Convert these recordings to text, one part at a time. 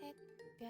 샛별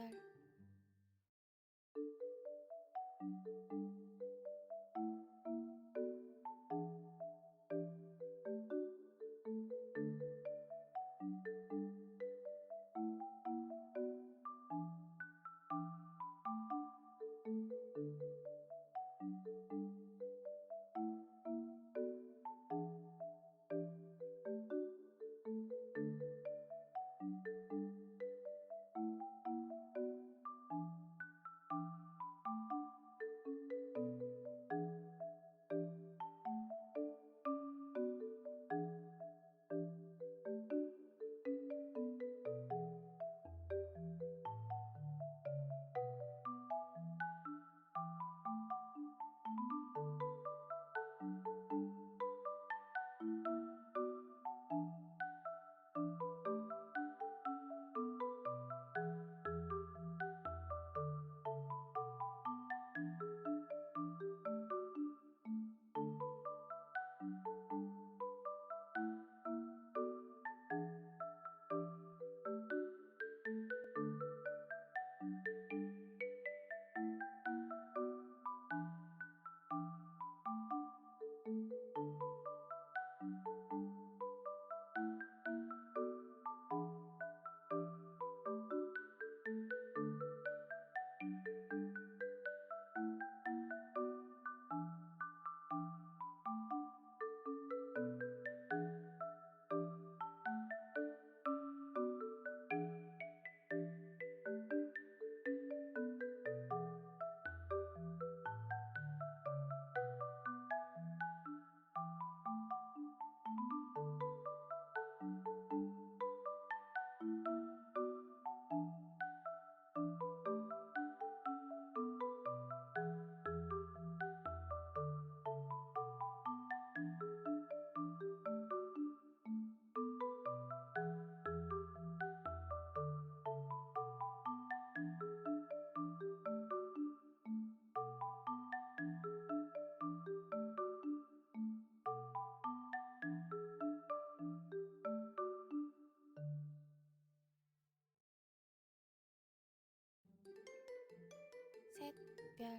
샛별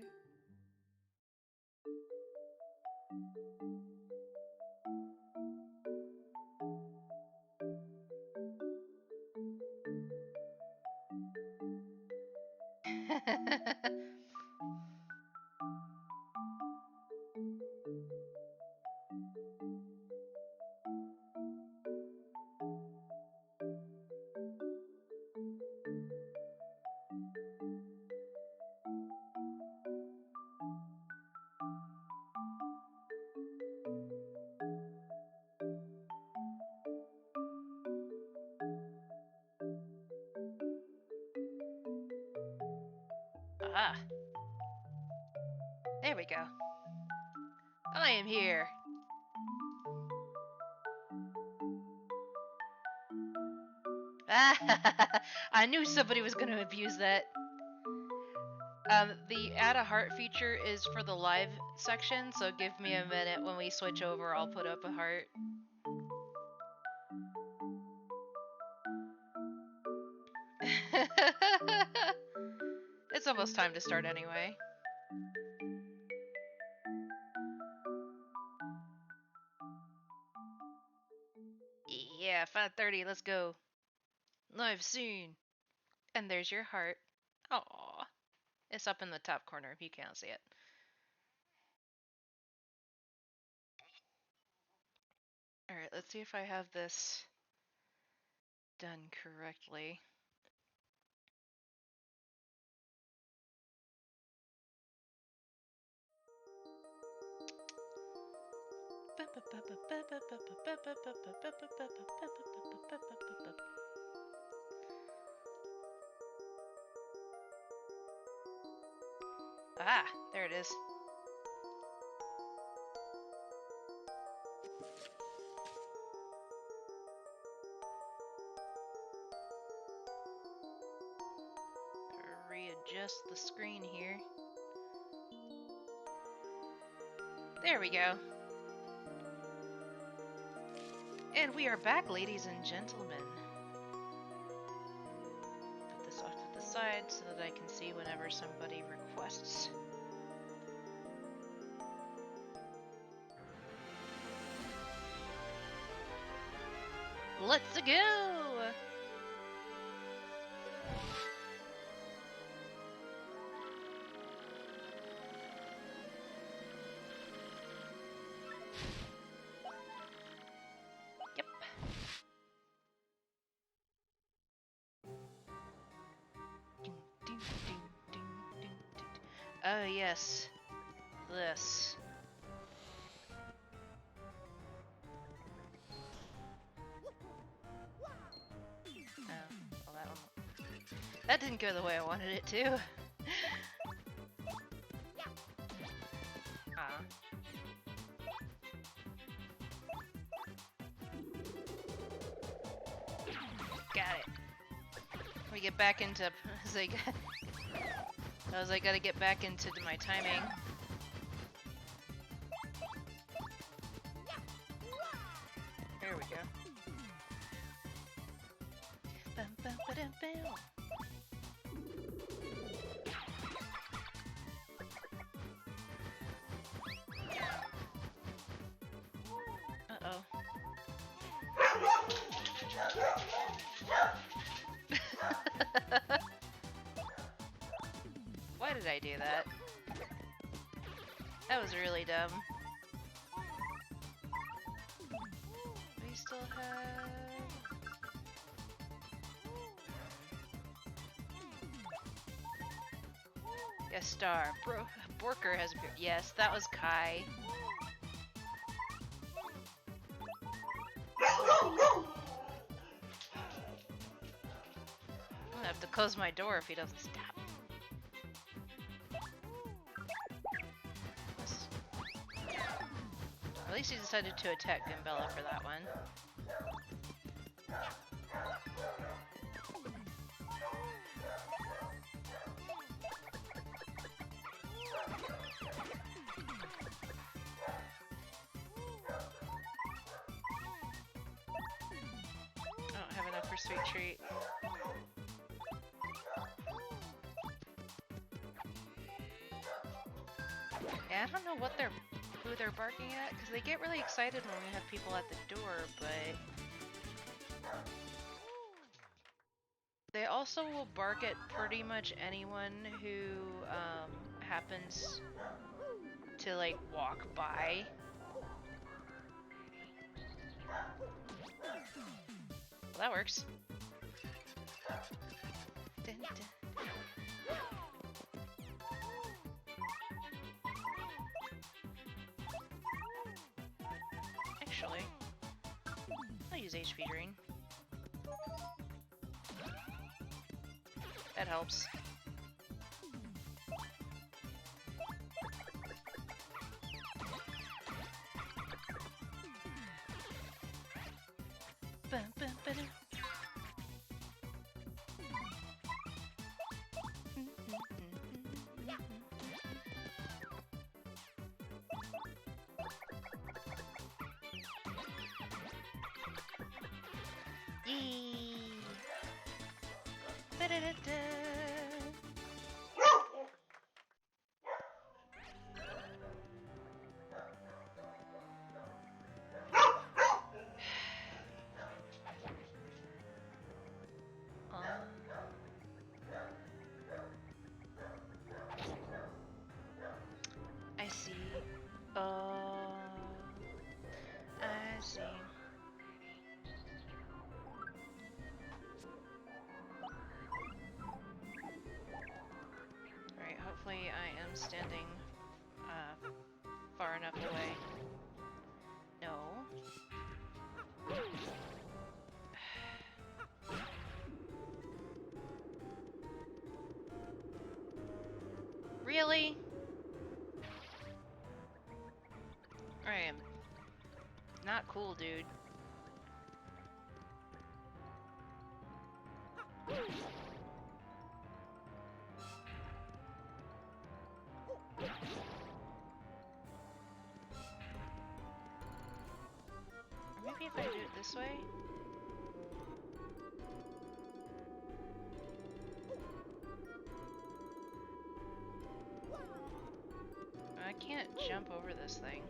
Ah, there we go. I am here. I knew somebody was going to abuse that. The add a heart feature is for the live section, so give me a minute. When we switch over, I'll put up a heart. It's almost time to start anyway. Yeah, 5:30, let's go. Live soon. And there's your heart. Aww. It's up in the top corner if you can't see it. Alright, let's see if I have this done correctly. Ah, there it is. Readjust the screen here. There we go. And we are back, ladies and gentlemen. Put this off to side so that I can see whenever somebody requests. Let's go! Yep. Oh yes, this. Oh, well that didn't go the way I wanted it to. Ah. Got it. We get back into I gotta get back into my timing. There we go. Bum, bum, ba-dum, bum. Uh-oh. Why did I do that? That was really dumb. We still have... Yes, star. Borker has... Yes, that was Kai. I'm gonna have to close my door if he doesn't stop. At least he decided to attack Goombella for that one. I don't have enough for Sweet Treat. Yeah, I don't know who they're barking at, because they get really excited when we have people at the door, but they also will bark at pretty much anyone who happens to like walk by. Well, that works. Dun, dun. Actually, I'll use HP Drain. That helps. Bum, bum, ba-dum. Yee. Ba-da-da-da. I see. I see. Alright, hopefully I am standing far enough away. No. Really? I am not cool, dude. Or maybe if I do it this way? jump over this thing.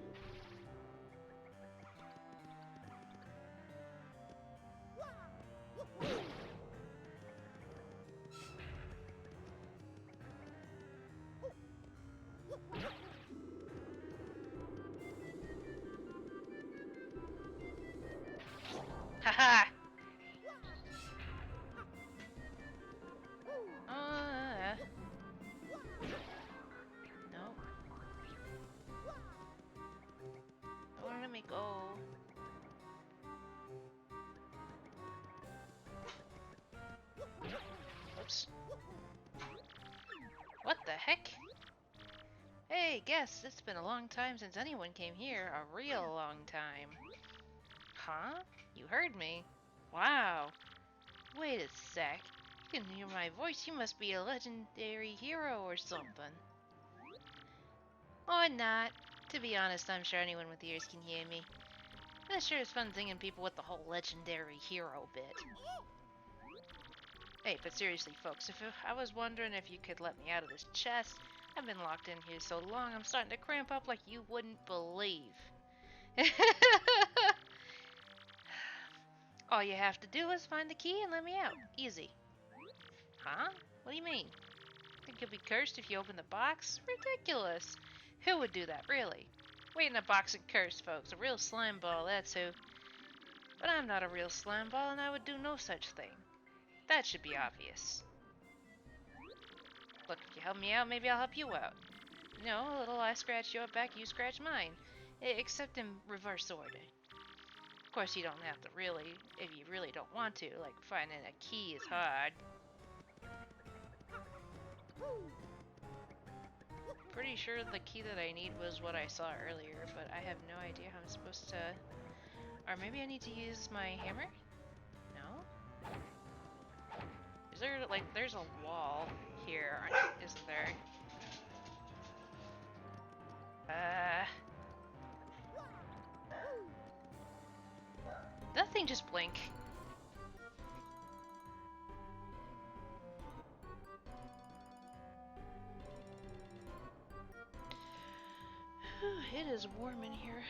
Haha! No. Don't let me go. Oops. What the heck? Hey, guess it's been a long time since anyone came here. A real long time. Huh? You heard me. Wow. Wait a sec. You can hear my voice. You must be a legendary hero or something. Or not. To be honest, I'm sure anyone with ears can hear me. That sure is fun zinging people with the whole legendary hero bit. Hey, but seriously, folks, I was wondering if you could let me out of this chest. I've been locked in here so long, I'm starting to cramp up like you wouldn't believe. All you have to do is find the key and let me out. Easy. Huh? What do you mean? Think you'll be cursed if you open the box? Ridiculous. Who would do that, really? Wait in a box and curse, folks. A real slime ball, that's who. But I'm not a real slime ball, and I would do no such thing. That should be obvious. Look, if you help me out, maybe I'll help you out. You know, a little I scratch your back, you scratch mine. Except in reverse order. Of course, you don't have to really, if you really don't want to, like finding a key is hard. Pretty sure the key that I need was what I saw earlier, but I have no idea how I'm supposed to... Or maybe I need to use my hammer? No? Is there, like, there's a wall here, isn't there? That thing just blink. It is warm in here.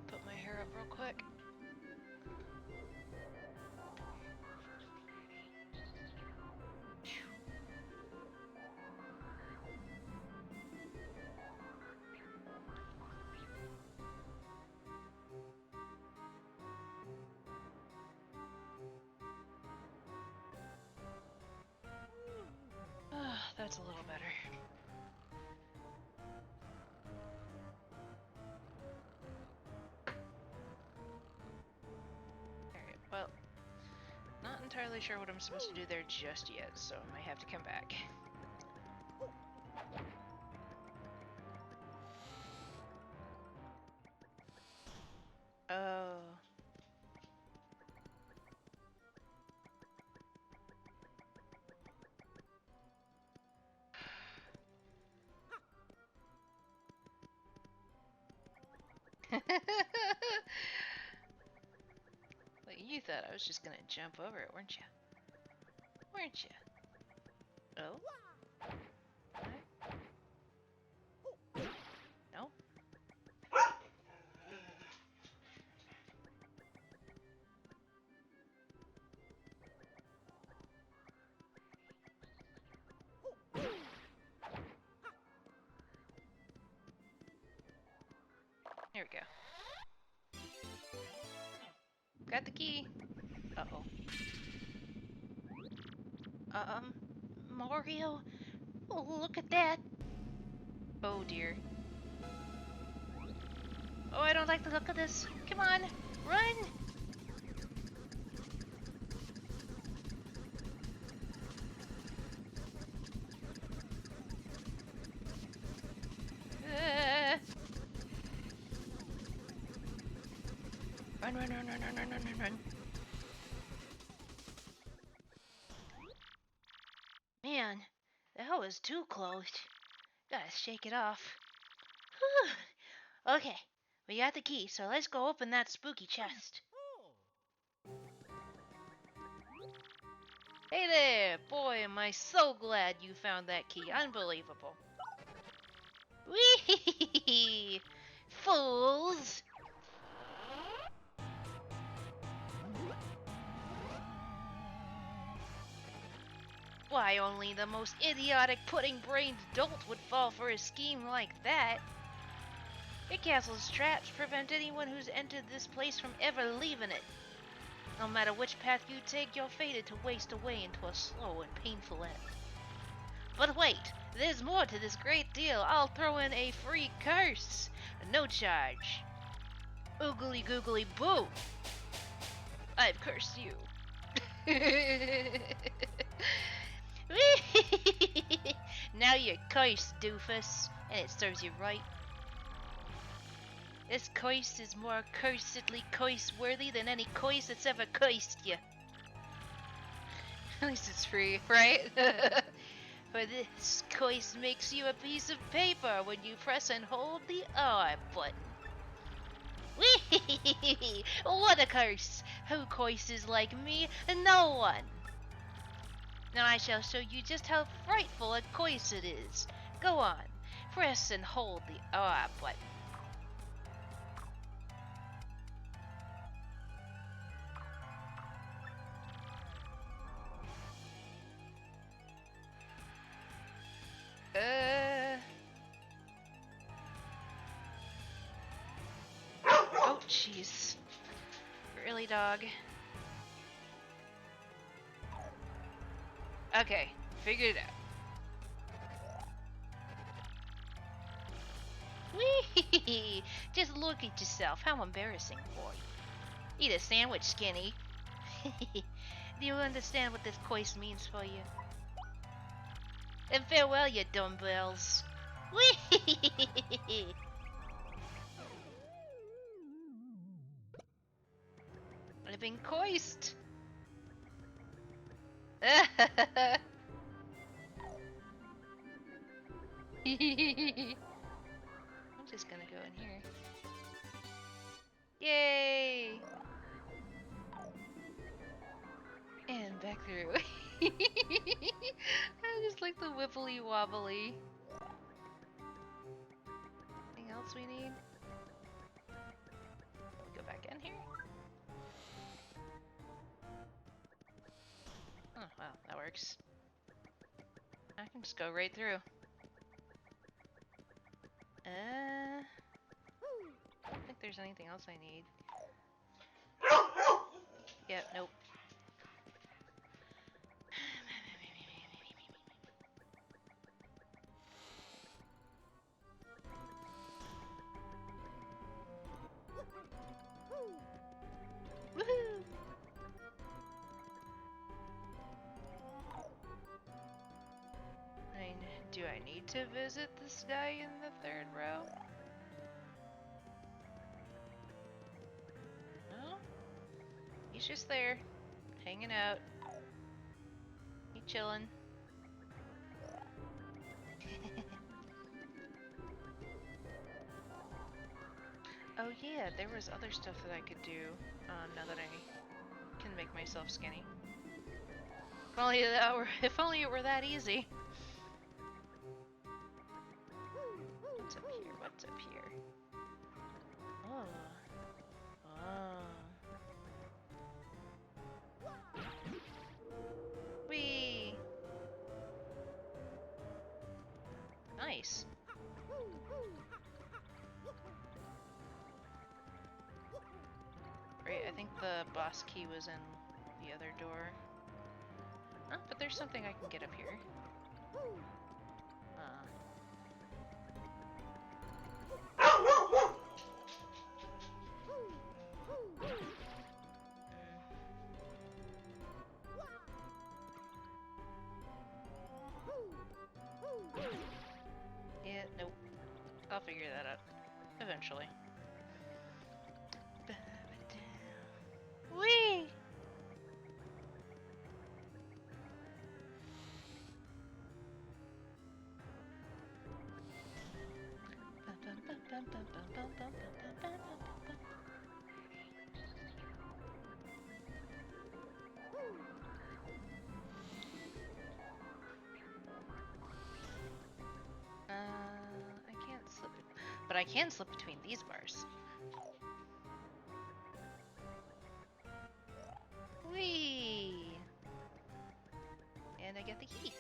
Put my hair up real quick. That's a little better. Alright, well, not entirely sure what I'm supposed to do there just yet, so I might have to come back. Oh. Like, you thought I was just gonna jump over it, weren't you? Weren't you? Oh? What? No? Here we go. Got the key. Uh-oh. Mario? Oh, look at that. Oh dear. Oh, I don't like the look of this. Come on, run! Run, run, run, run, run, run, run, run. Man, that was too close. Gotta shake it off. Okay, we got the key, so let's go open that spooky chest. Hey there! Boy, am I so glad you found that key. Unbelievable. Whee! Fools! Why, only the most idiotic, pudding-brained dolt would fall for a scheme like that. Your castle's traps prevent anyone who's entered this place from ever leaving it. No matter which path you take, you're fated to waste away into a slow and painful end. But wait, there's more to this great deal. I'll throw in a free curse. No charge. Oogly googly boo! I've cursed you. Now you're cursed, doofus, and it serves you right. This curse is more cursedly curse-worthy than any curse that's ever cursed you. At least it's free, right? For this curse makes you a piece of paper when you press and hold the R button. Whee! What a curse! Who curses like me? No one! Now I shall show you just how frightful a curse it is. Go on, press and hold the R button. Oh, jeez. Really, dog? Okay, figured it out. Whee! Just look at yourself. How embarrassing for you. Eat a sandwich, Skinny. Do you understand what this curse means for you? And farewell, you dumbbells. Whee! I've been cursed. I'm just gonna go in here. Yay! And back through. I just like the wibbly wobbly. Anything else we need? Go back in here. Oh, wow, that works. I can just go right through. I don't think there's anything else I need. Yep, nope. Woohoo! Do I need to visit this guy in the third row? No? He's just there, hanging out. He chillin'. Oh yeah, there was other stuff that I could do now that I can make myself skinny. If only it were that easy. What's up here? What's up here? Oh. Oh. Whee! Nice. Great, I think the boss key was in the other door. Oh, but there's something I can get up here. Yeah, nope. I'll figure that out. Eventually. Whee! I can't slip it, but I can slip between these bars. Whee! And I get the key.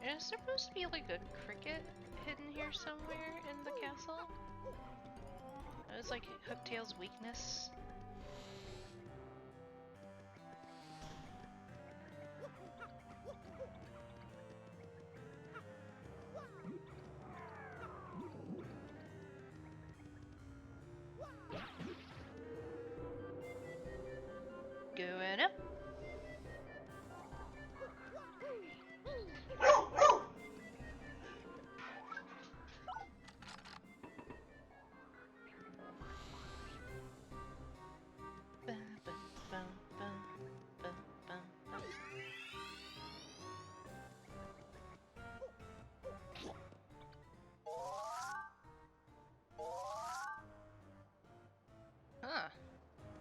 There's supposed to be like a cricket hidden here somewhere in the castle. That was like Hooktail's weakness. Going up. Huh.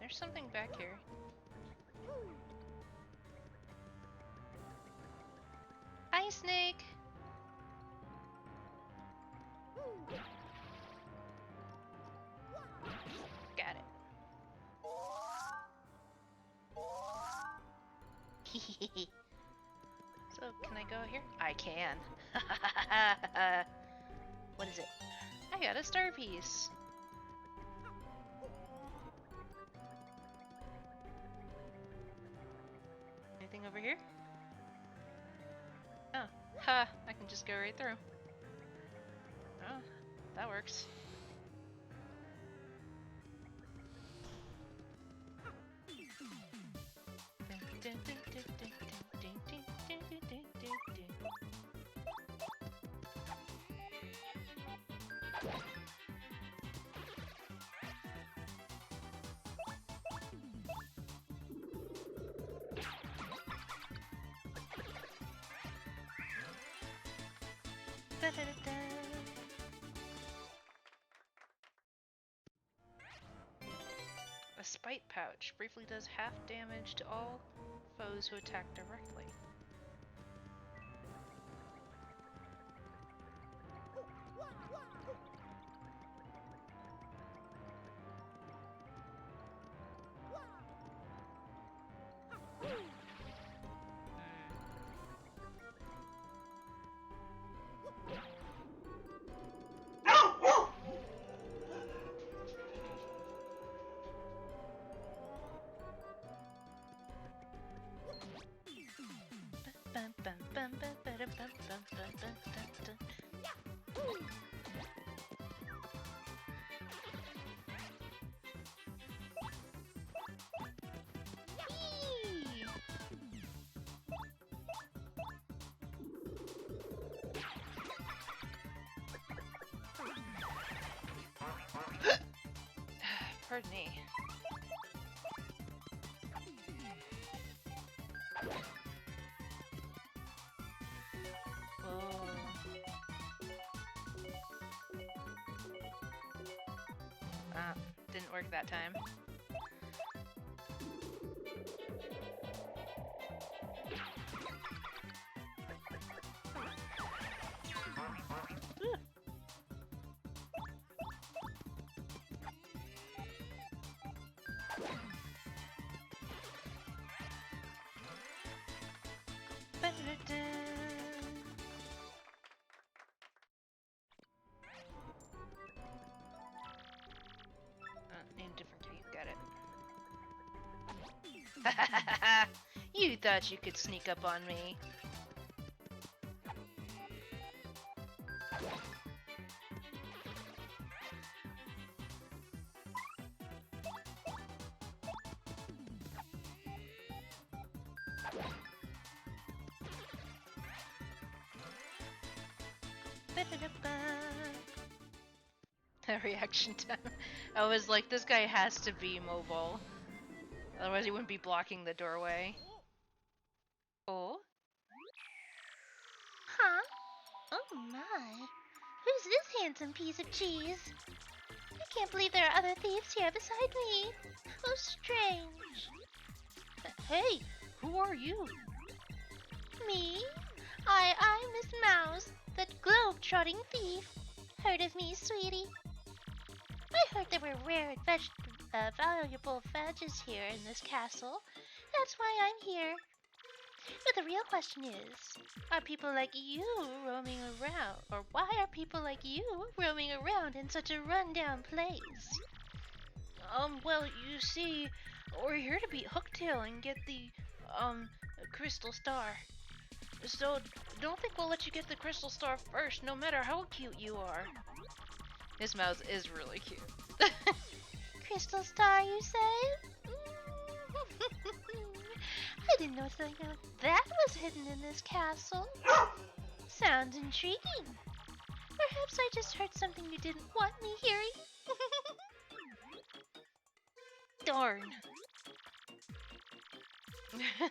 There's something back here. Hi, Snake! Got it. So, can I go here? I can. What is it? I got a star piece. Anything over here? Oh, ha! I can just go right through. Oh, that works. A spite pouch briefly does half damage to all foes who attack directly. Pardon me. Oh. Ah, didn't work that time. Need a different key. Got it. You thought you could sneak up on me. The reaction time. I was like, this guy has to be mobile. Otherwise he wouldn't be blocking the doorway. Oh? Huh? Oh my. Who's this handsome piece of cheese? I can't believe there are other thieves here beside me. How strange. Hey, who are you? Me? I'm Miss Mouse, that globe-trotting thief. Heard of me, sweetie? I heard there were rare and valuable badges here in this castle. That's why I'm here. But the real question is, are people like you roaming around? Or why are people like you roaming around in such a rundown place? Well, you see, we're here to beat Hooktail and get the, Crystal Star. So, don't think we'll let you get the Crystal Star first, no matter how cute you are. His mouth is really cute. Crystal Star, you say? I didn't know something like that was hidden in this castle. Sounds intriguing. Perhaps I just heard something you didn't want me hearing. Darn.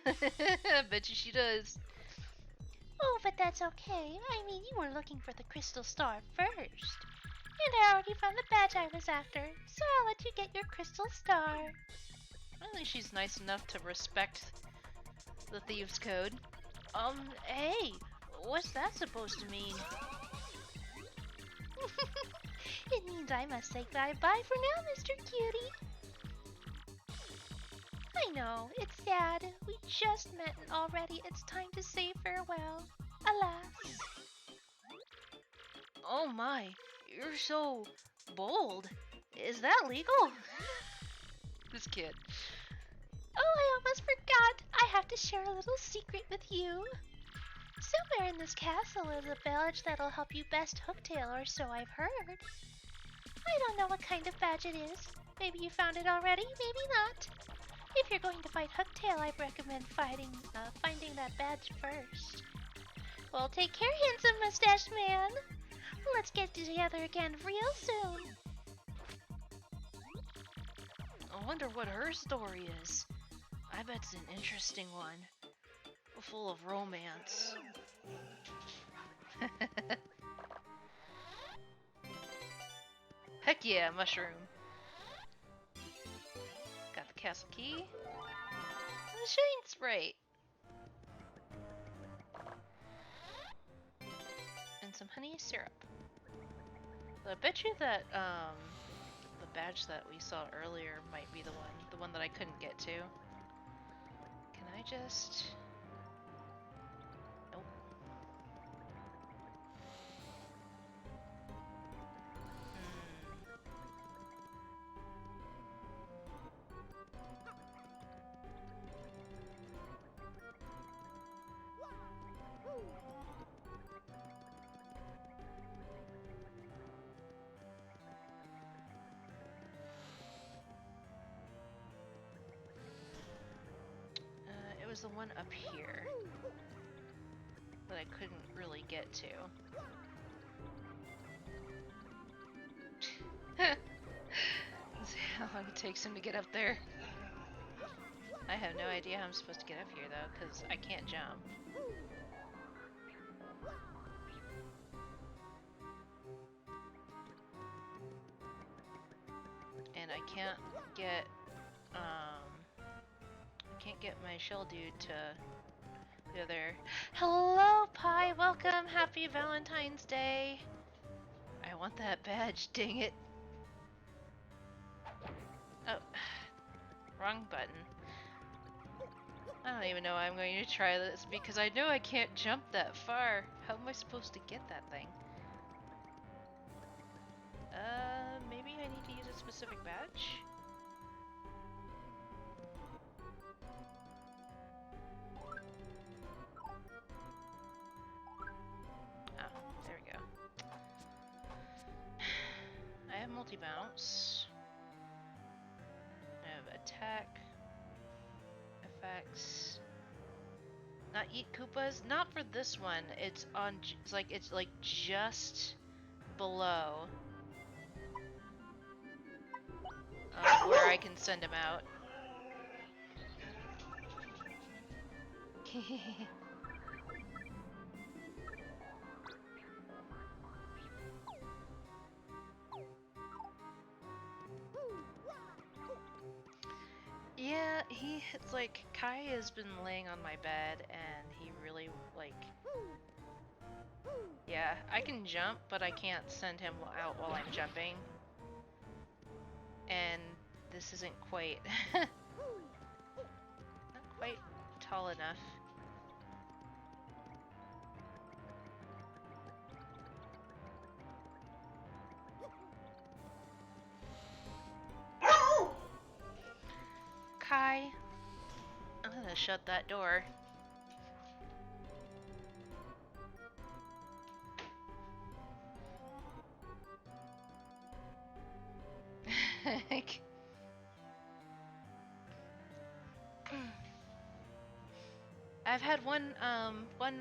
I bet you she does. Oh, but that's okay. I mean, you were looking for the Crystal Star first. And I already found the badge I was after, so I'll let you get your Crystal Star. I think she's nice enough to respect the Thieves' Code. Hey, what's that supposed to mean? It means I must say bye-bye for now, Mr. Cutie. I know, it's sad. We just met and already it's time to say farewell. Alas. Oh my, you're so bold. Is that legal? This kid. Oh, I almost forgot. I have to share a little secret with you. Somewhere in this castle is a badge that'll help you best Hooktail, or so I've heard. I don't know what kind of badge it is. Maybe you found it already, maybe not. If you're going to fight Hooktail, I'd recommend finding that badge first. Well, take care, handsome mustache man. Let's get together again real soon. I wonder what her story is. I bet it's an interesting one. Full of romance. Heck yeah, mushroom. Got the castle key. The shine sprite. And some honey syrup. So I bet you that the badge that we saw earlier might be the one that I couldn't get to. Can I just... Nope. It was the one up here that I couldn't really get to. See how long it takes him to get up there. I have no idea how I'm supposed to get up here though, because I can't jump. And I can't get my shell dude to go there. Hello, Pie. Welcome. Happy Valentine's Day. I want that badge. Dang it. Oh, wrong button. I don't even know I'm going to try this because I know I can't jump that far. How am I supposed to get that thing? Maybe I need to use a specific badge? Oh, there we go. I have multi-bounce. I have attack, effects, Not eat Koopas? Not for this one. It's on. It's like just below where I can send him out. Yeah, it's like Kai has been laying on my bed and he really like. Yeah, I can jump, but I can't send him out while I'm jumping. And this isn't quite not quite tall enough. Kai, I'm gonna shut that door. I've had one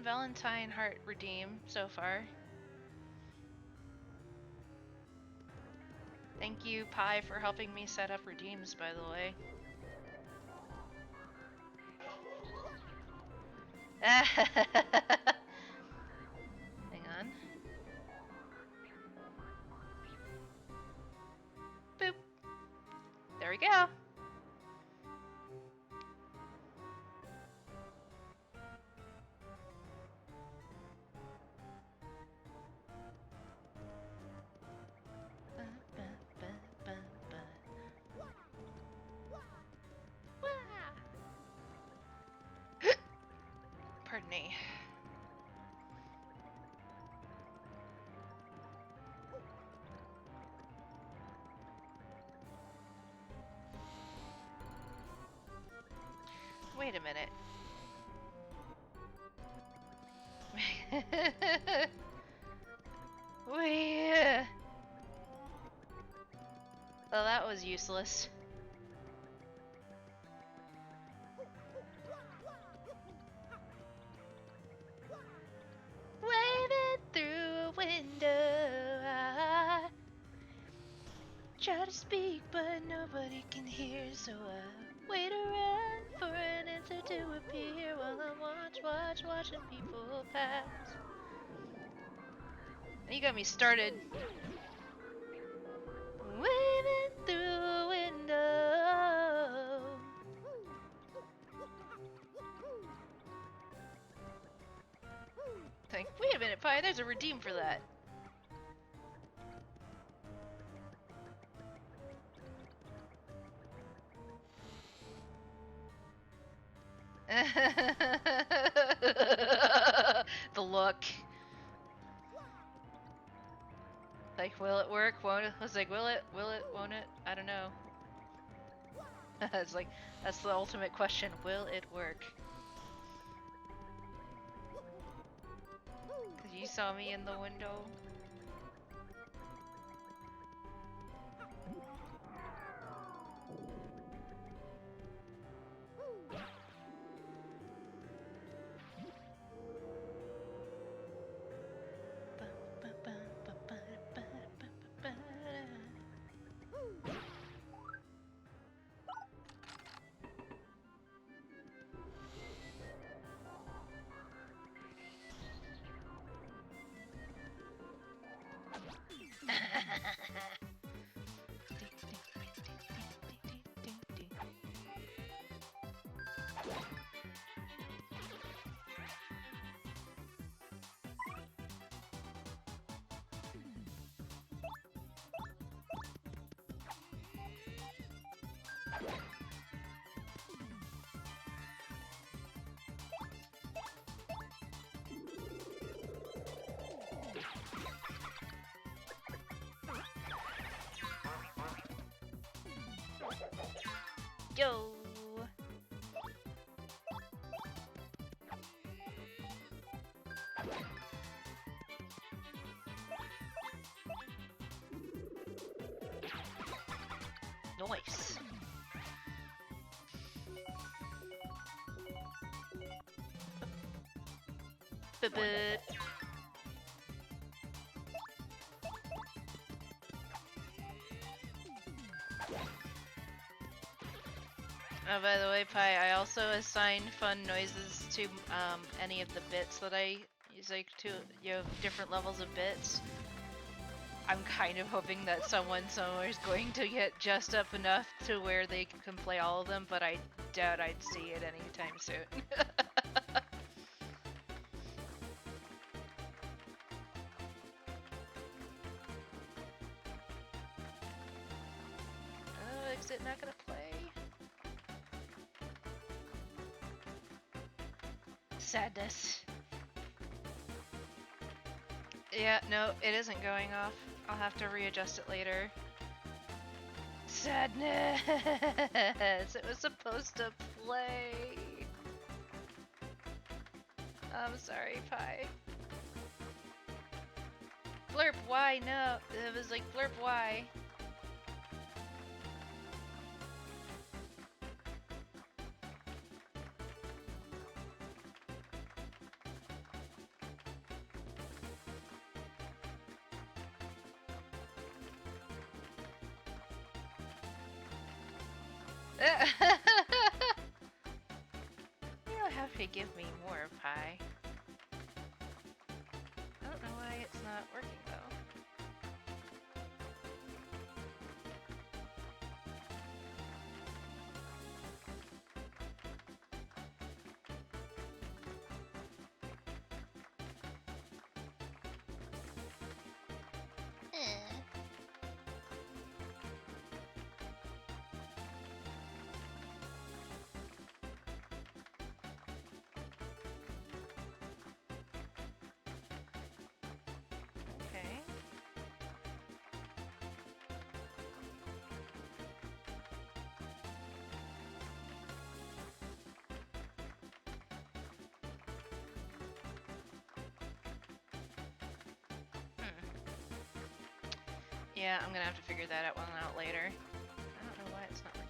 Valentine heart redeem so far. Thank you, Pi, for helping me set up redeems, by the way. Hang on. Boop. There we go. Pardon me. Wait a minute. Wait. Oh, that was useless. Waving through a window, I try to speak, but nobody can hear, so I wait around for an answer to appear while I watching people pass. You got me started. Waving through a window. Like, wait a minute, Pi, there's a redeem for that. The look. Like, will it work? Won't it? I was like, will it? Won't it? I don't know. It's like, that's the ultimate question. Will it work? Cause you saw me in the window. Yo. Nice. Ba-ba. Oh, by the way, Pi, I also assigned fun noises to any of the bits that I use, like to different levels of bits. I'm kind of hoping that someone somewhere is going to get just up enough to where they can play all of them, but I doubt I'd see it anytime soon. Oh, is it not gonna play? Sadness. Yeah, no, it isn't going off. I'll have to readjust it later. Sadness! It was supposed to play. I'm sorry, Pi. Blurp, why? No, it was like, blurp, why? You don't have to give me more, Pi. I don't know why it's not working, though. Okay. Yeah, I'm gonna have to figure that one out later. I don't know why it's not working.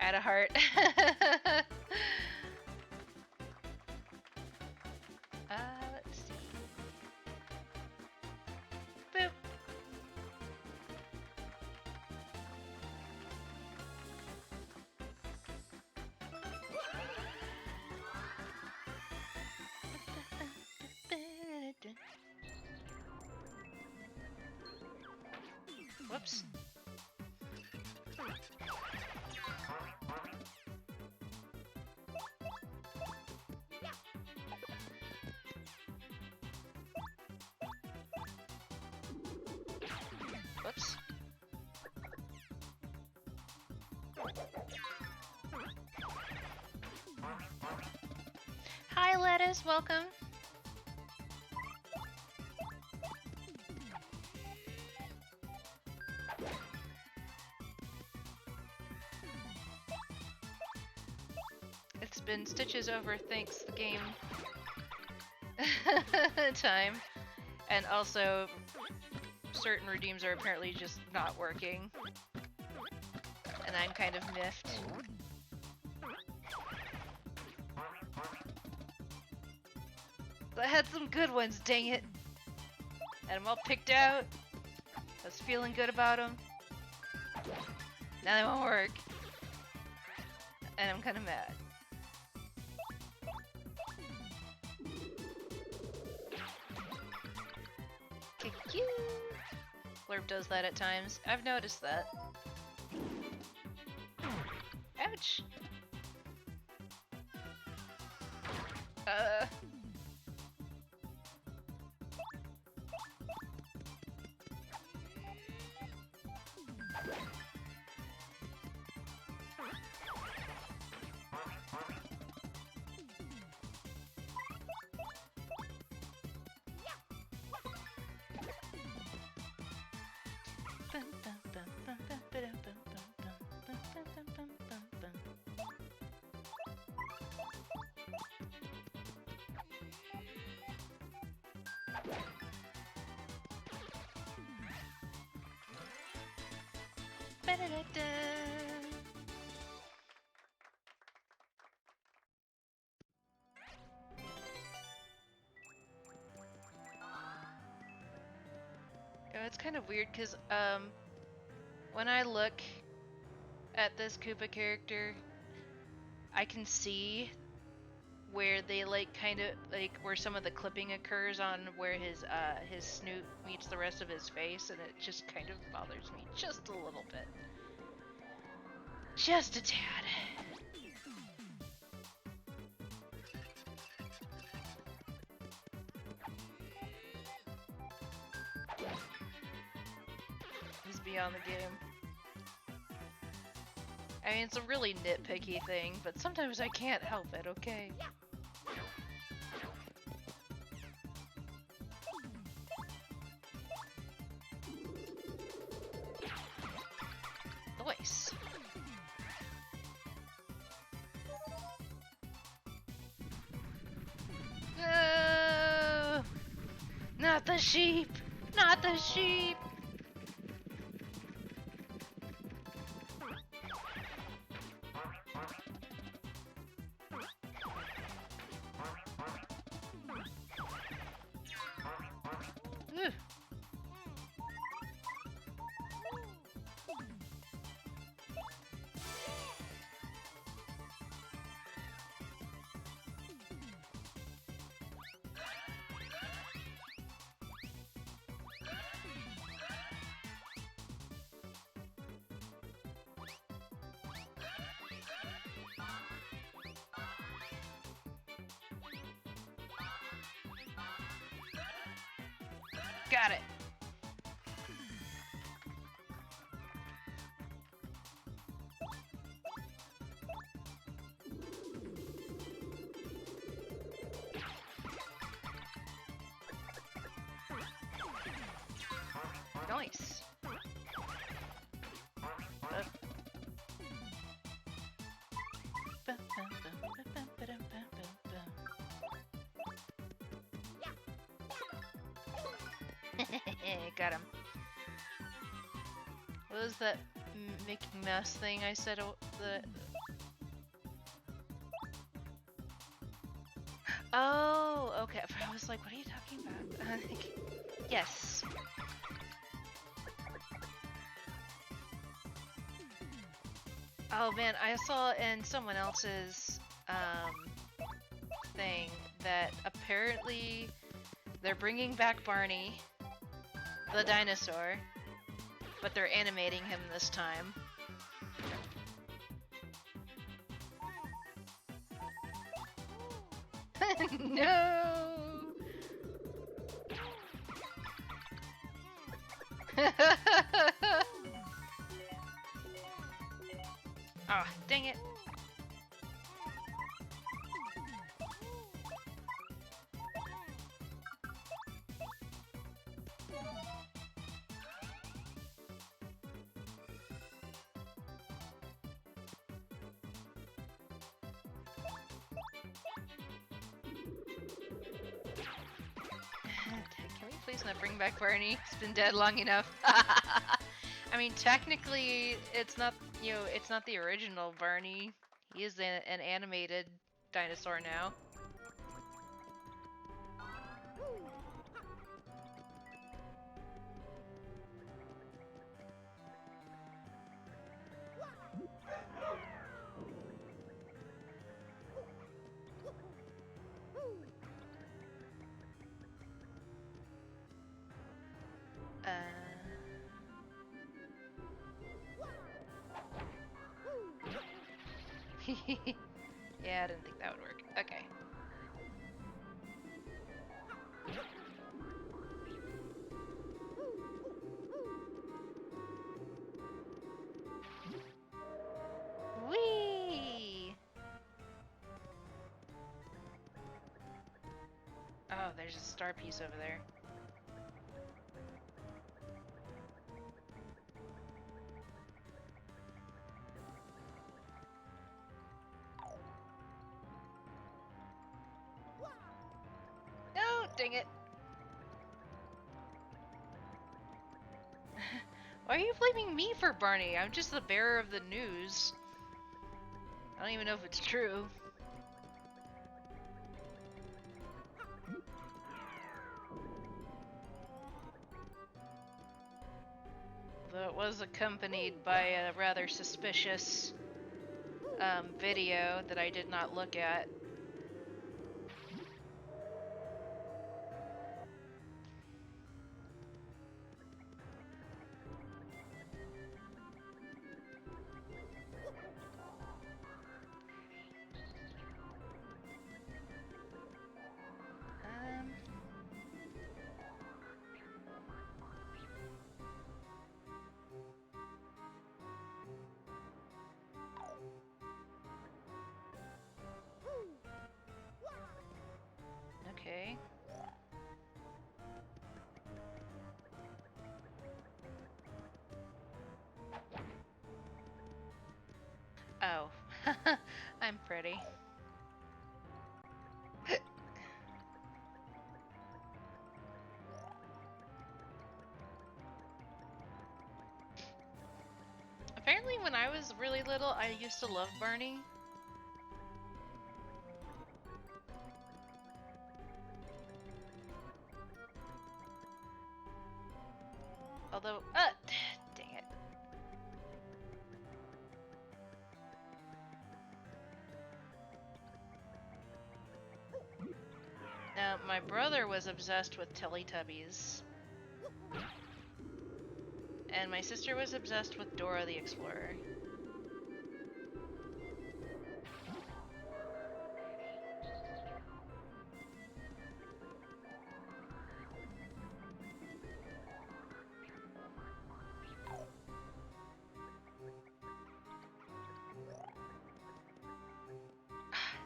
Add a heart. Let's see. Boop. Whoops. Whoops. Hi, Lettuce. Welcome. It's been stitches over thanks the game time. And also, certain redeems are apparently just not working. And I'm kind of miffed. But I had some good ones, dang it! Had them all picked out. I was feeling good about them. Now they won't work. And I'm kind of mad. Blurb does that at times. I've noticed that. Ouch! Ba-da-da-da. it's kind of weird because when I look at this Koopa character, I can see where they like kind of like where some of the clipping occurs on where his snoot meets the rest of his face, and it just kind of bothers me just a little bit. Just a tad. He's beyond the game. I mean, it's a really nitpicky thing, but sometimes I can't help it, okay? Nice. No! Not the sheep! Not the sheep! Ugh. Got it. Nice. Got him. What was that Mickey Mouse thing I said? Oh, okay. I was like, what are you talking about? Yes. Oh man, I saw in someone else's thing that apparently they're bringing back Barney, the dinosaur, but they're animating him this time. No! Ah, oh, dang it. Can we please not bring back Barney? He's been dead long enough. I mean, technically, it's not, you know, it's not the original Barney. He is an animated dinosaur now. Yeah, I didn't think that would work. Okay. Whee! Oh, there's a star piece over there. Dang it. Why are you blaming me for Barney? I'm just the bearer of the news. I don't even know if it's true. was accompanied by a rather suspicious video that I did not look at. Okay. Oh, I'm pretty. Apparently when I was really little, I used to love Barney. Although, dang it. Now, my brother was obsessed with Teletubbies. And my sister was obsessed with Dora the Explorer.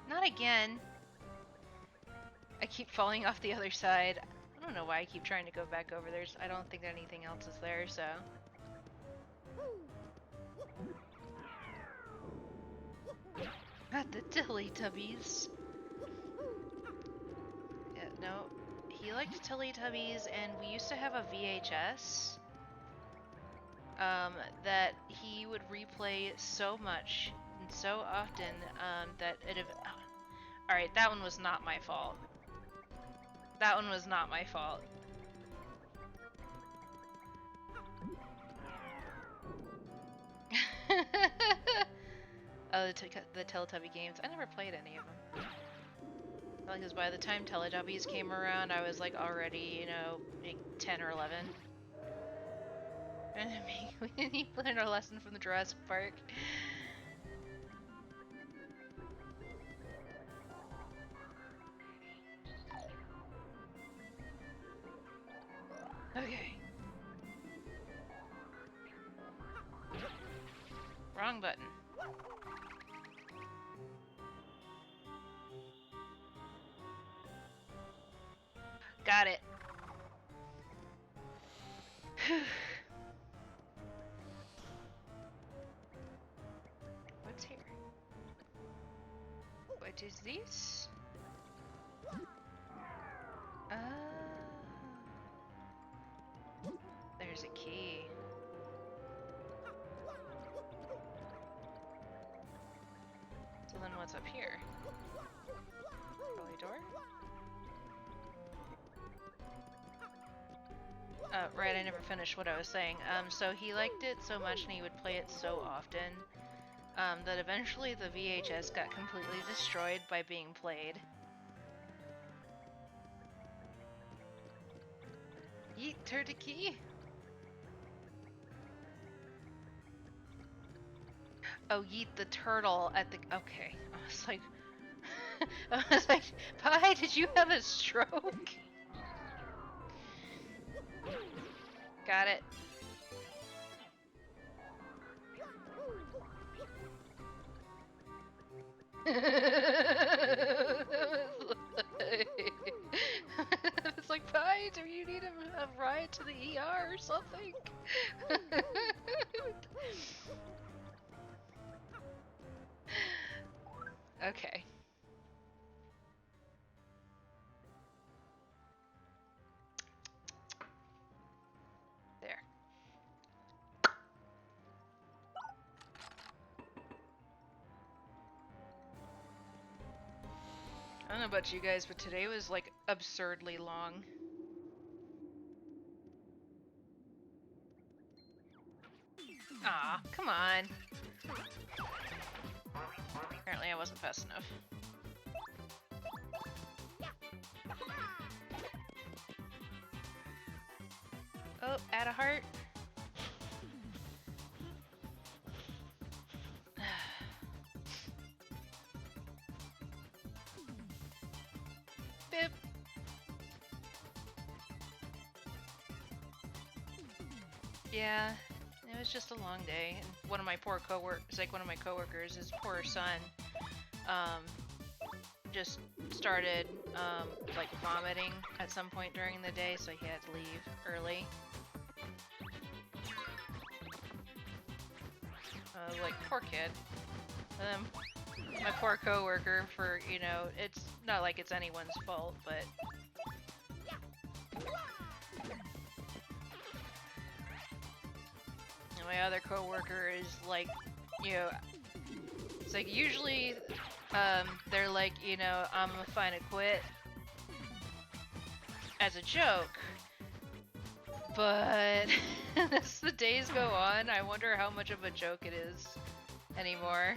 Not again. I keep falling off the other side. I don't know why I keep trying to go back over there. I don't think anything else is there, so. Not the Teletubbies. Yeah, no. He liked Teletubbies, and we used to have a VHS that he would replay so much and so often that it. Alright, that one was not my fault. That one was not my fault. Oh, the Teletubby games. I never played any of them. Because by the time Teletubbies came around, I was like already, you know, like 10 or 11. And we didn't even learn our lesson from the Jurassic Park. Okay. Wrong button. Got it. What's here? What is this? There's a key. So then what's up here? Probably a door? Right, I never finished what I was saying. So he liked it so much and he would play it so often that eventually the VHS got completely destroyed by being played. Yeet, turd key. Oh, yeet the turtle at the. Okay, I was like, I was like, Pi, did you have a stroke? Got it. It's like, Pi, do you need a ride to the ER or something? Okay. There. I don't know about you guys, but today was like absurdly long. Aw, come on. Apparently I wasn't fast enough. Oh, add a heart. Bip. Yeah, it was just a long day. And one of my coworkers, his poor son, just started, like vomiting at some point during the day, so he had to leave early. Like, poor kid. And then my poor coworker for, you know, it's not like it's anyone's fault, but... And my other coworker is like, you know, it's like usually, they're like, you know, I'm gonna fine to quit as a joke. But as the days go on, I wonder how much of a joke it is anymore.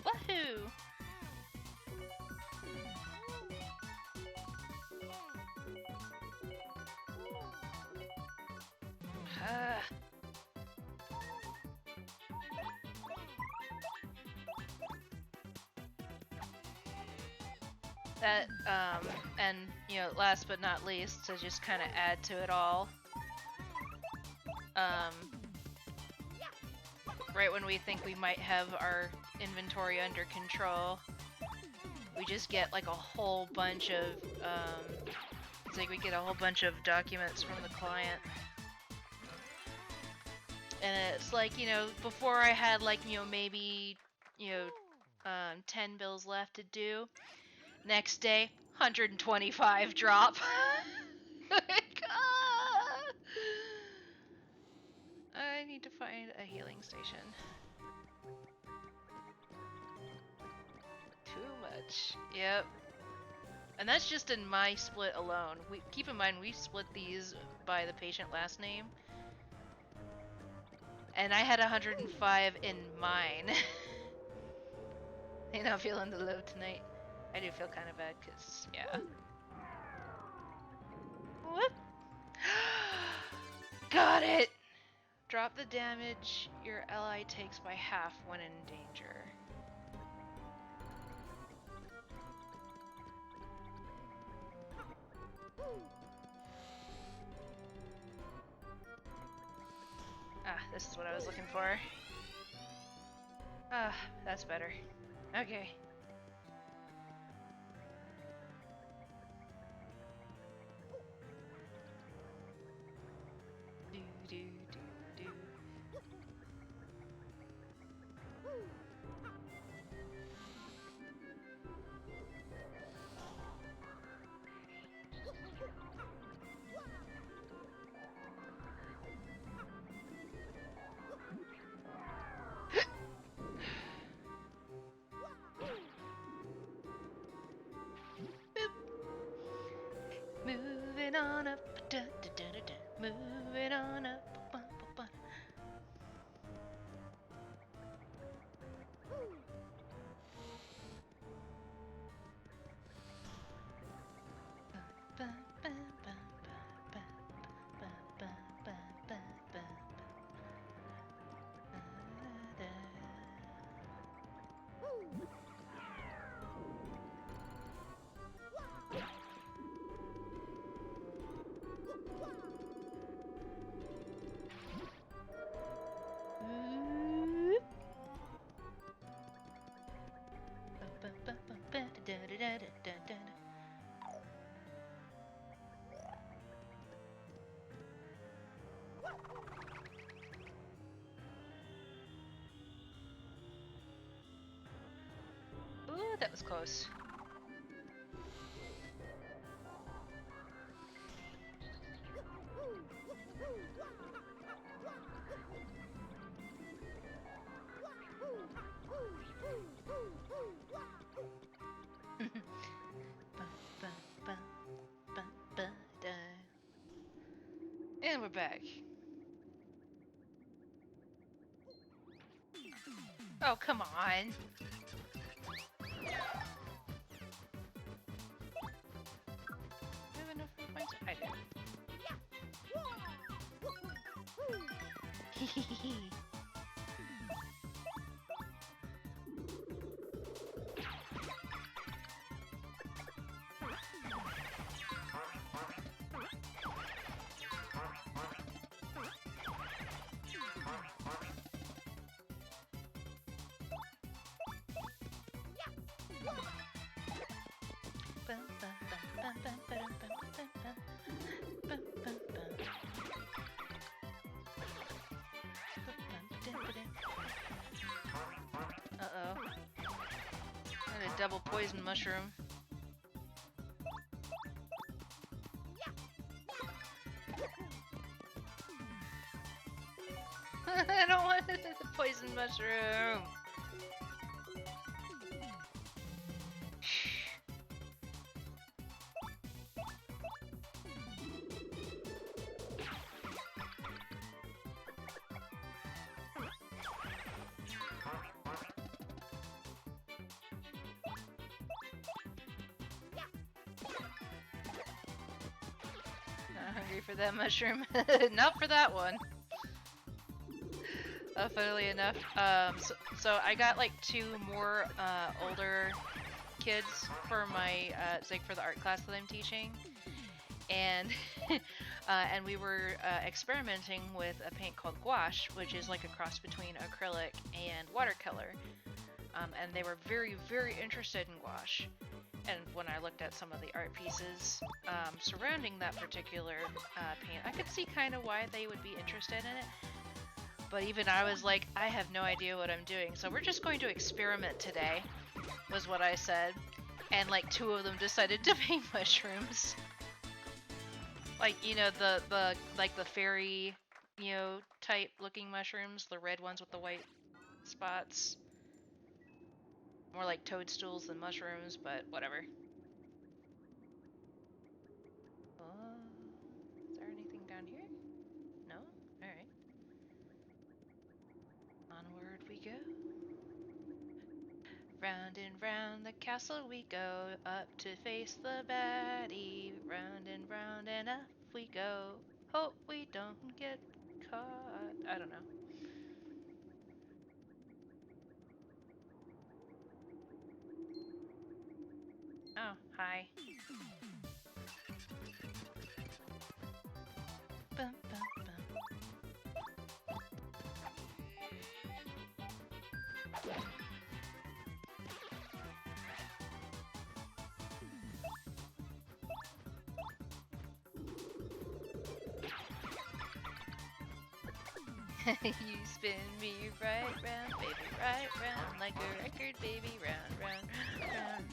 Woohoo! That, and, you know, last but not least, to just kind of add to it all, right when we think we might have our inventory under control, we just get like a whole bunch of, it's like we get a whole bunch of documents from the client. And it's like, you know, before I had like, you know, maybe, you know, 10 bills left to do. Next day, 125 drop. I need to find a healing station. Too much. Yep. And that's just in my split alone. Keep in mind, we split these by the patient last name. And I had 105 in mine. I'm not feeling the load tonight. I do feel kind of bad, because, yeah. Whoop! Got it! Drop the damage your ally takes by half when in danger. Ah, this is what I was looking for. Ah, that's better. Okay. Do do do do. Moving on up, da, da, da, da, da. Moving on up, ba, ba, ba. Ba, ba, ba, ba, ba, ba, ba, ba, ba, ba. Da, da. Oop. Ba, ba, ba, ba, ba, da, da, da, da, da, da. Ooh, that was close. back. Oh, come on. Do I have enough points? I do. Uh-oh. And a double poison mushroom. I don't want the poison mushroom. Not hungry for that mushroom. Not for that one. Funnily enough, so I got like 2 more older kids for my like for the art class that I'm teaching, and and we were experimenting with a paint called gouache, which is like a cross between acrylic and watercolor, and they were very, very interested in gouache. And when I looked at some of the art pieces surrounding that particular paint, I could see kind of why they would be interested in it. But even I was like, I have no idea what I'm doing, so we're just going to experiment today, was what I said. And like 2 of them decided to paint mushrooms. Like, you know, the like the fairy, you know, type looking mushrooms, the red ones with the white spots. More like toadstools than mushrooms, but whatever. Is there anything down here? No? Alright. Onward we go. Round and round the castle we go, up to face the baddie. Round and up we go. Hope we don't get caught. I don't know. Oh, hi. Bum, bum, bum. You spin me right round, baby, right round, like a record, baby, round, round, round.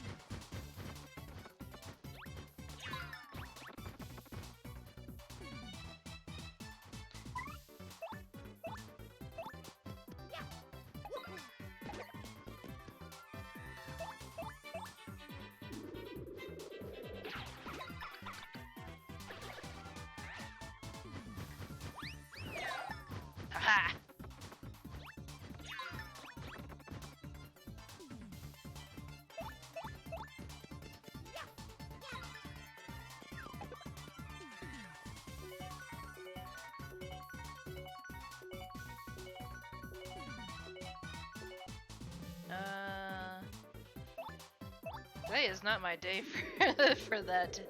Haha! Today is not my day for that.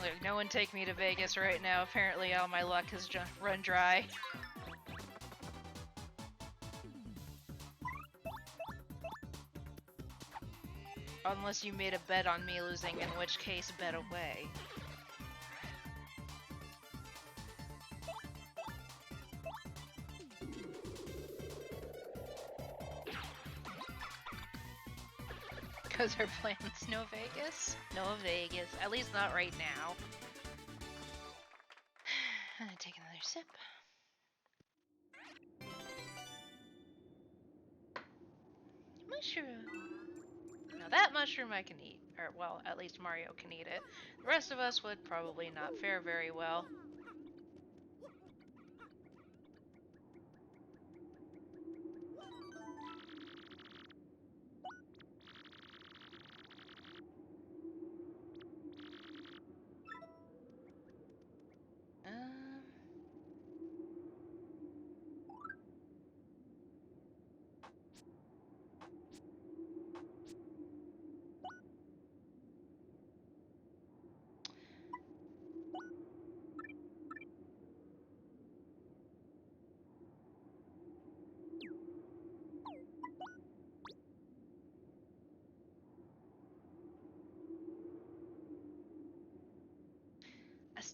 Look, no one take me to Vegas right now. Apparently all my luck has run dry. Unless you made a bet on me losing, in which case, bet away. Because our plans no Vegas? No Vegas. At least not right now. I'm gonna take another sip. Mushroom! Now that mushroom I can eat. Or, well, at least Mario can eat it. The rest of us would probably not fare very well.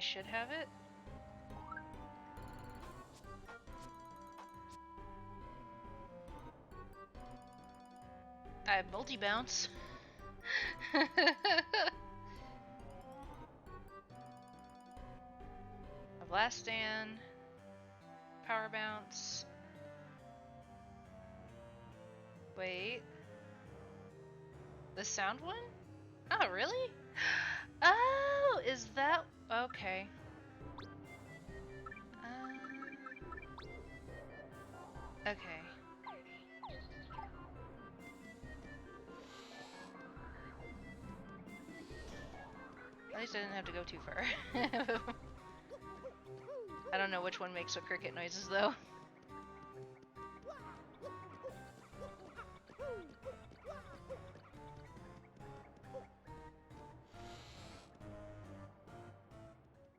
should have it. I have multi-bounce. A blast stand. Power bounce. Wait. The sound one? Oh, really? Oh, is that... Okay. Okay. At least I didn't have to go too far. I don't know which one makes the cricket noises, though.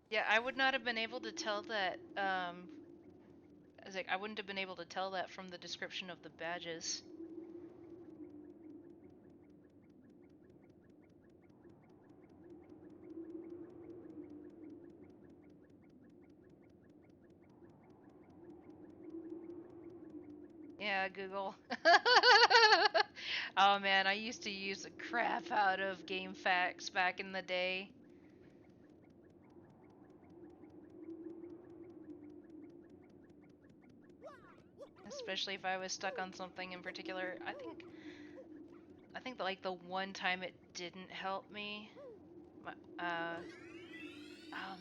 Yeah, I would not have been able to tell that, I was like, I wouldn't have been able to tell that from the description of the badges. Yeah, Google. Oh man, I used to use the crap out of GameFAQs back in the day. Especially if I was stuck on something in particular. I think that, like, the one time it didn't help me, oh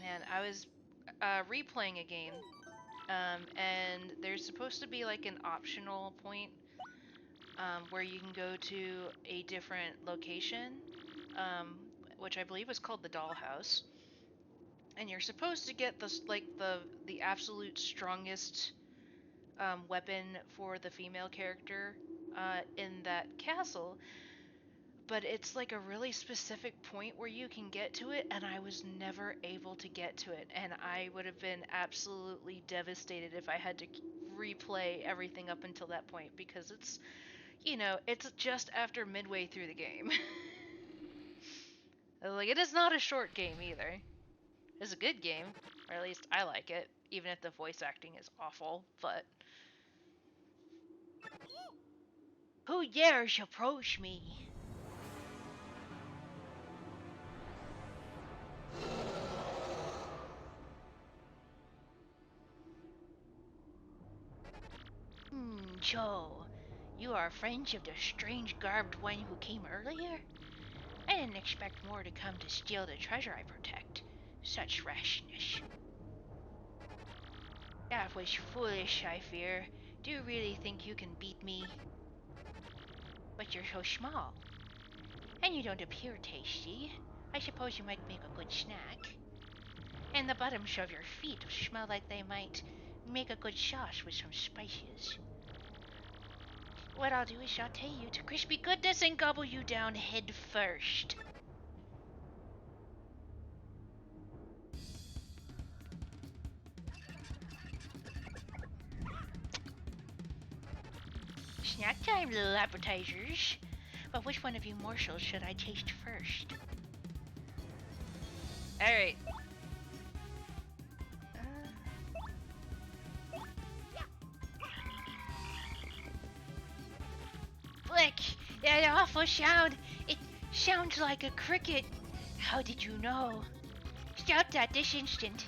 man, I was replaying a game, and there's supposed to be like an optional point where you can go to a different location, which I believe is called the Dollhouse, and you're supposed to get this, like, the absolute strongest weapon for the female character in that castle, but it's like a really specific point where you can get to it, and I was never able to get to it, and I would have been absolutely devastated if I had to replay everything up until that point, because it's, you know, it's just after midway through the game. Like, it is not a short game either. It's a good game, or at least I like it, even if the voice acting is awful, but... Who dares approach me? So, you are friends of the strange garbed one who came earlier? I didn't expect more to come to steal the treasure I protect. Such rashness. That was foolish, I fear. Do you really think you can beat me? But you're so small. And you don't appear tasty. I suppose you might make a good snack. And the bottoms of your feet smell like they might make a good sauce with some spices. What I'll do is saute you to crispy goodness and gobble you down head first. Snack time, little appetizers. But which one of you morsels should I taste first? Alright. Flick! That awful sound! It sounds like a cricket! How did you know? Stop that this instant!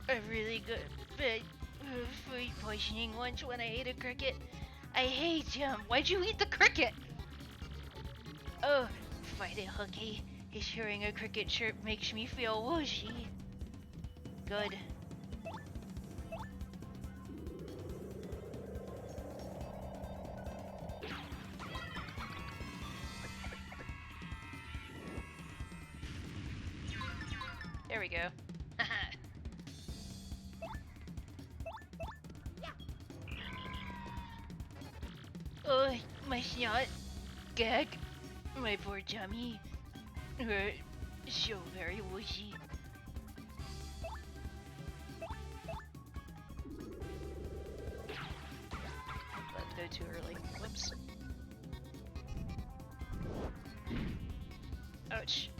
A really good bit of food poisoning once when I ate a cricket. I hate him! Why'd you eat the cricket? Oh, fight it, Hooky. His hearing a cricket chirp makes me feel woozy. Good. There we go. Oh, my snot. Gag. My poor tummy. So very woozy. Let's go too early. Whoops. Ouch.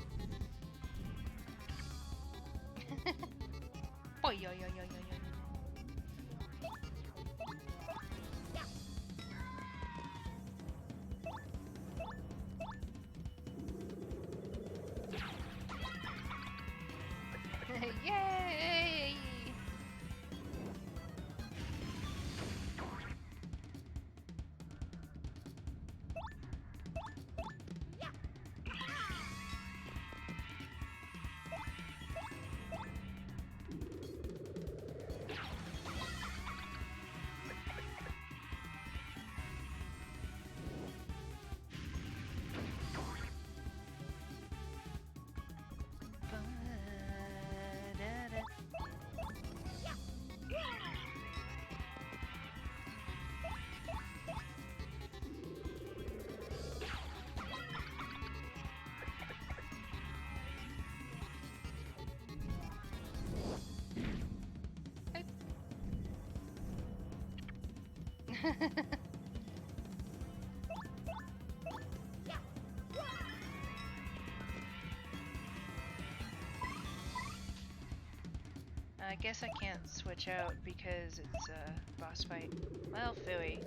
I guess I can't switch out because it's a boss fight. Well, phooey.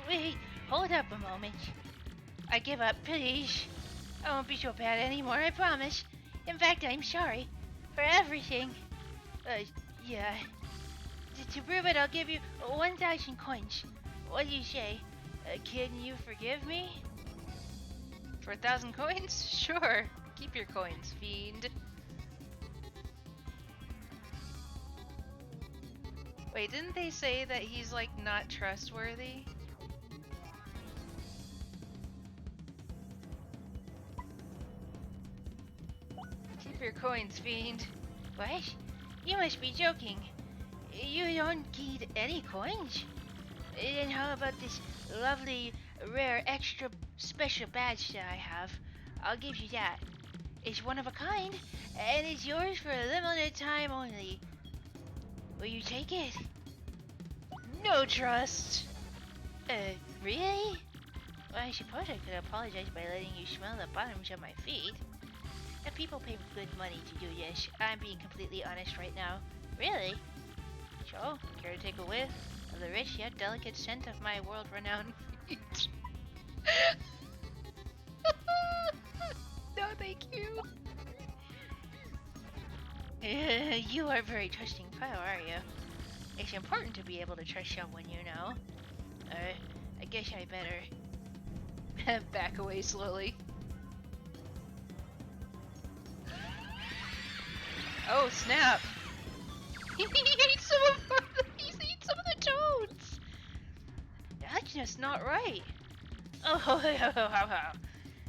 Wait, hold up a moment. I give up, please. I won't be so bad anymore, I promise. In fact, I'm sorry for everything. Yeah. To prove it, I'll give you 1,000 coins. What do you say? Can you forgive me? For 1,000 coins? Sure. Keep your coins, fiend. Wait, didn't they say that he's like not trustworthy? Keep your coins, fiend. What? You must be joking. You don't need any coins? Then how about this lovely, rare, extra special badge that I have? I'll give you that. It's one of a kind, and it's yours for a limited time only. Will you take it? No trust. Really? Well, I suppose I could apologize by letting you smell the bottoms of my feet. If people pay good money to do this, I'm being completely honest right now. Really? So, care to take a whiff of the rich yet delicate scent of my world-renowned feet? No, thank you. You are a very trusting fellow, are you? It's important to be able to trust someone you know. I guess I better back away slowly. Oh, snap. He ate some of he's eaten some of the toads. That's just not right. Oh,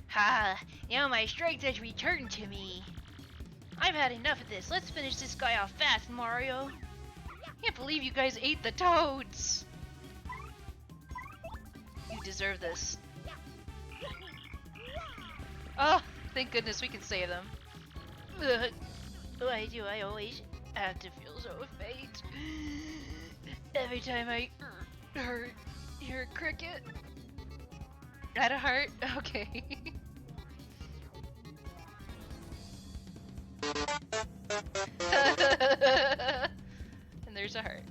ha! Now my strength has returned to me. I've had enough of this. Let's finish this guy off fast, Mario. Can't believe you guys ate the toads. You deserve this. Oh, thank goodness we can save them. Why do I always have to feel so faint? Every time I hear a cricket. At a heart? Okay. And there's a heart.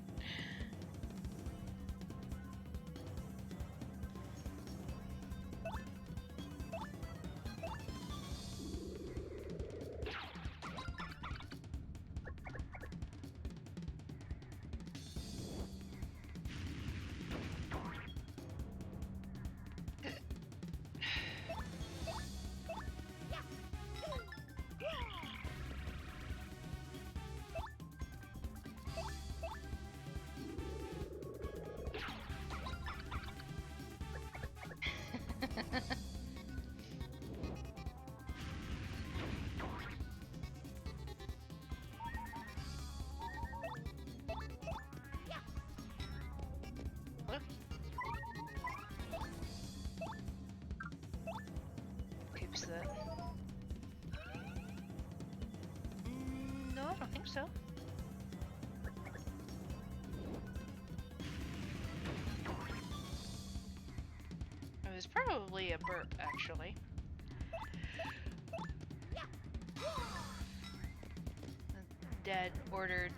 Oops, that. No, I don't think so. It was probably a burp, actually. Dad ordered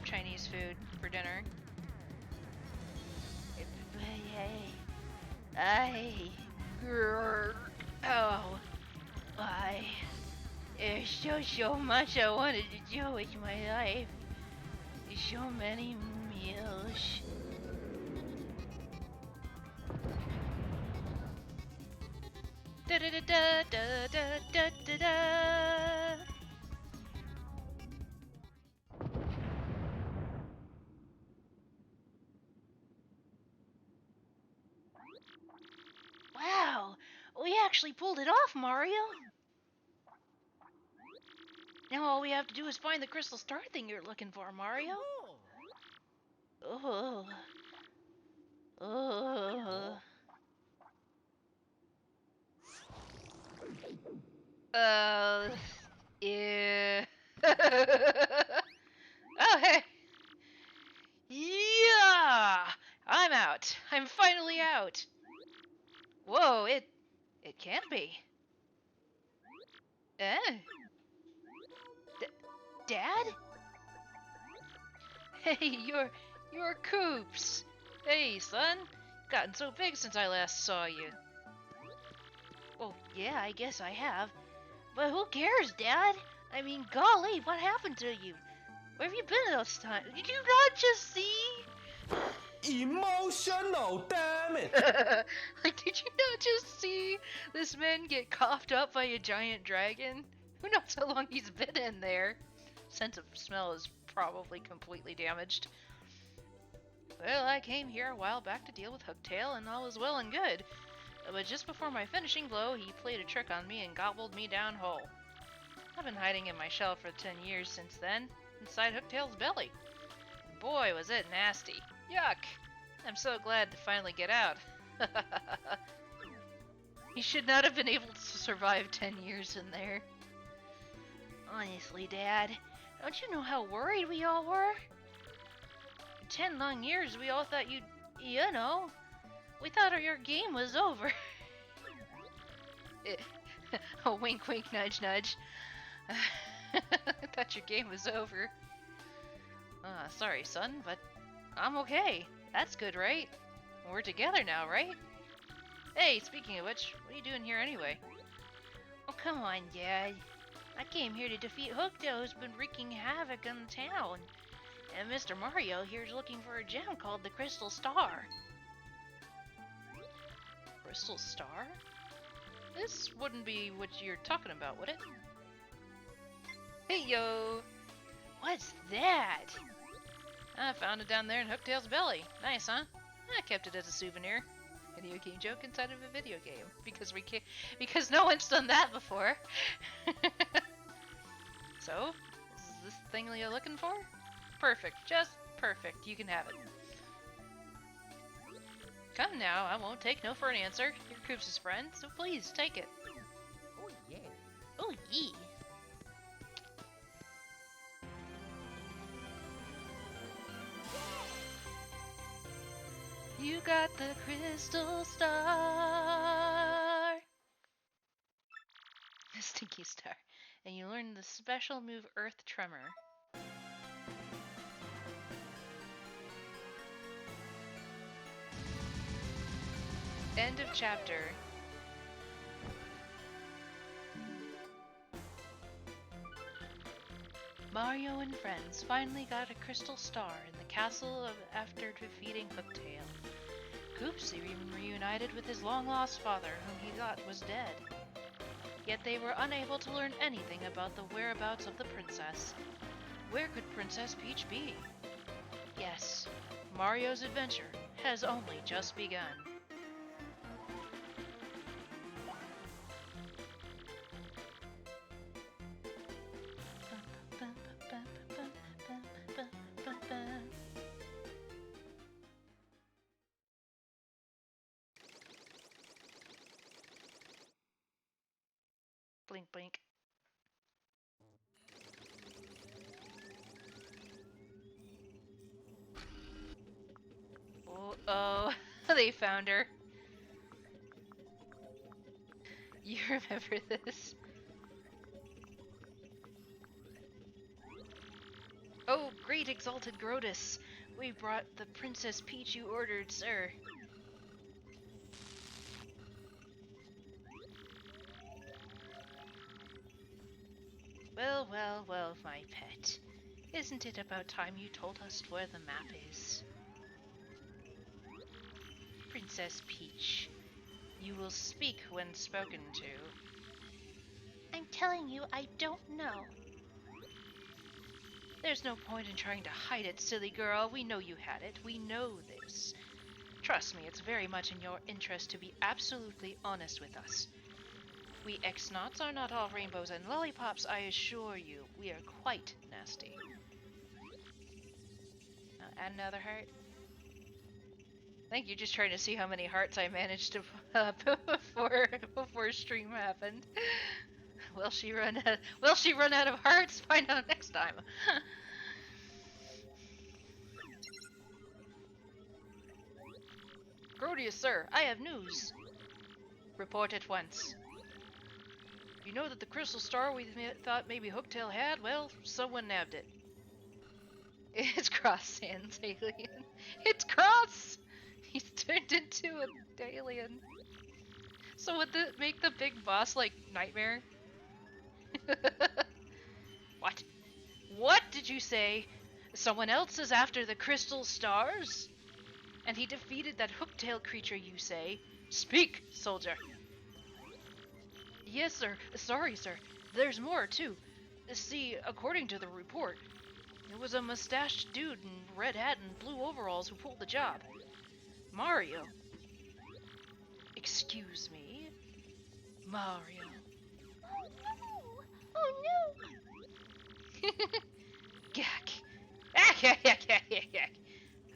Chinese food for dinner. Oh, why? There's so much I wanted to do with my life. So many meals. Da da da da da da da da da. Wow, we actually pulled it off, Mario. Now all we have to do is find the crystal star thing you're looking for, Mario. Oh. Oh. Yeah. Oh, hey. I'm finally out! Whoa, it can't be. Eh? Dad? Hey, you're Koops. Hey, son. Gotten so big since I last saw you. Well, yeah, I guess I have. But who cares, Dad? I mean, golly, what happened to you? Where have you been all this time? Did you not just see? Emotional, damn it! Like, did you not just see this man get coughed up by a giant dragon? Who knows how long he's been in there? Sense of smell is probably completely damaged. Well, I came here a while back to deal with Hooktail, and all was well and good. But just before my finishing blow, he played a trick on me and gobbled me down whole. I've been hiding in my shell for 10 years since then, inside Hooktail's belly. Boy, was it nasty. Yuck! I'm so glad to finally get out. He should not have been able to survive 10 years in there. Honestly, Dad, don't you know how worried we all were? 10 long years, we all thought you know, we thought your game was over. Oh, wink, wink, nudge, nudge. I thought your game was over. Sorry, son, but I'm okay. That's good, right? We're together now, right? Hey, speaking of which, what are you doing here anyway? Oh, come on, Dad. I came here to defeat Hooktail, who's been wreaking havoc in the town. And Mr. Mario here's looking for a gem called the Crystal Star. Crystal Star? This wouldn't be what you're talking about, would it? Hey, yo! What's that? I found it down there in Hooktail's belly. Nice, huh? I kept it as a souvenir. Video game joke inside of a video game. Because no one's done that before. So, is this the thing you're looking for? Perfect. Just perfect. You can have it. Come now, I won't take no for an answer. You're Koops' friend, so please, take it. Oh yeah. Oh, yeah. You got the Crystal Star. The Stinky Star. And you learn the special move Earth Tremor. End of chapter. Mario and friends finally got a crystal star in the castle after defeating Hooktail. Koops reunited with his long-lost father, whom he thought was dead. Yet they were unable to learn anything about the whereabouts of the princess. Where could Princess Peach be? Yes, Mario's adventure has only just begun. Blink, blink. Oh, they found her. You remember this? Oh, great exalted Grodus! We brought the Princess Peach you ordered, sir. Well, well, well, my pet. Isn't it about time you told us where the map is? Princess Peach, you will speak when spoken to. I'm telling you, I don't know. There's no point in trying to hide it, silly girl. We know you had it. We know this. Trust me, it's very much in your interest to be absolutely honest with us. We X-Naughts are not all rainbows and lollipops, I assure you. We are quite nasty. Add another heart. I think you're just trying to see how many hearts I managed to before stream happened. Will she run out of hearts? Find out next time. Grodius, sir, I have news. Report at once. You know that the crystal star we thought maybe Hooktail had? Well, someone nabbed it. It's Cross Sans alien. It's Cross! He's turned into an alien. So would make the big boss like Nightmare? What? What did you say? Someone else is after the crystal stars? And he defeated that hooktail creature, you say? Speak, soldier. Yes, sir. Sorry, sir. There's more, too. See, according to the report, it was a mustached dude in red hat and blue overalls who pulled the job. Mario. Excuse me? Mario. Oh no! Oh no! Gak.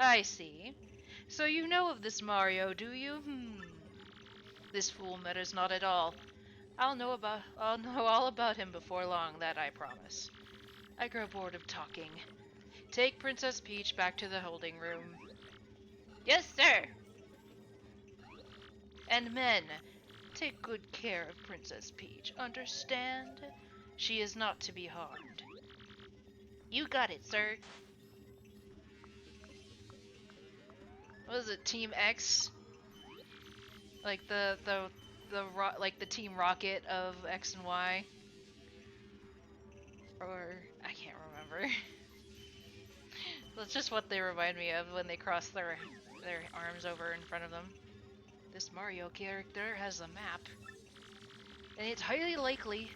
I see. So you know of this Mario, do you? This fool matters not at all. I'll know all about him before long, that I promise. I grow bored of talking. Take Princess Peach back to the holding room. Yes, sir! And men, take good care of Princess Peach, understand? She is not to be harmed. You got it, sir. What is it, Team X? Like like the Team Rocket of X and Y? Or I can't remember. That's just what they remind me of when they cross their arms over in front of them. This Mario character has a map, and it's highly likely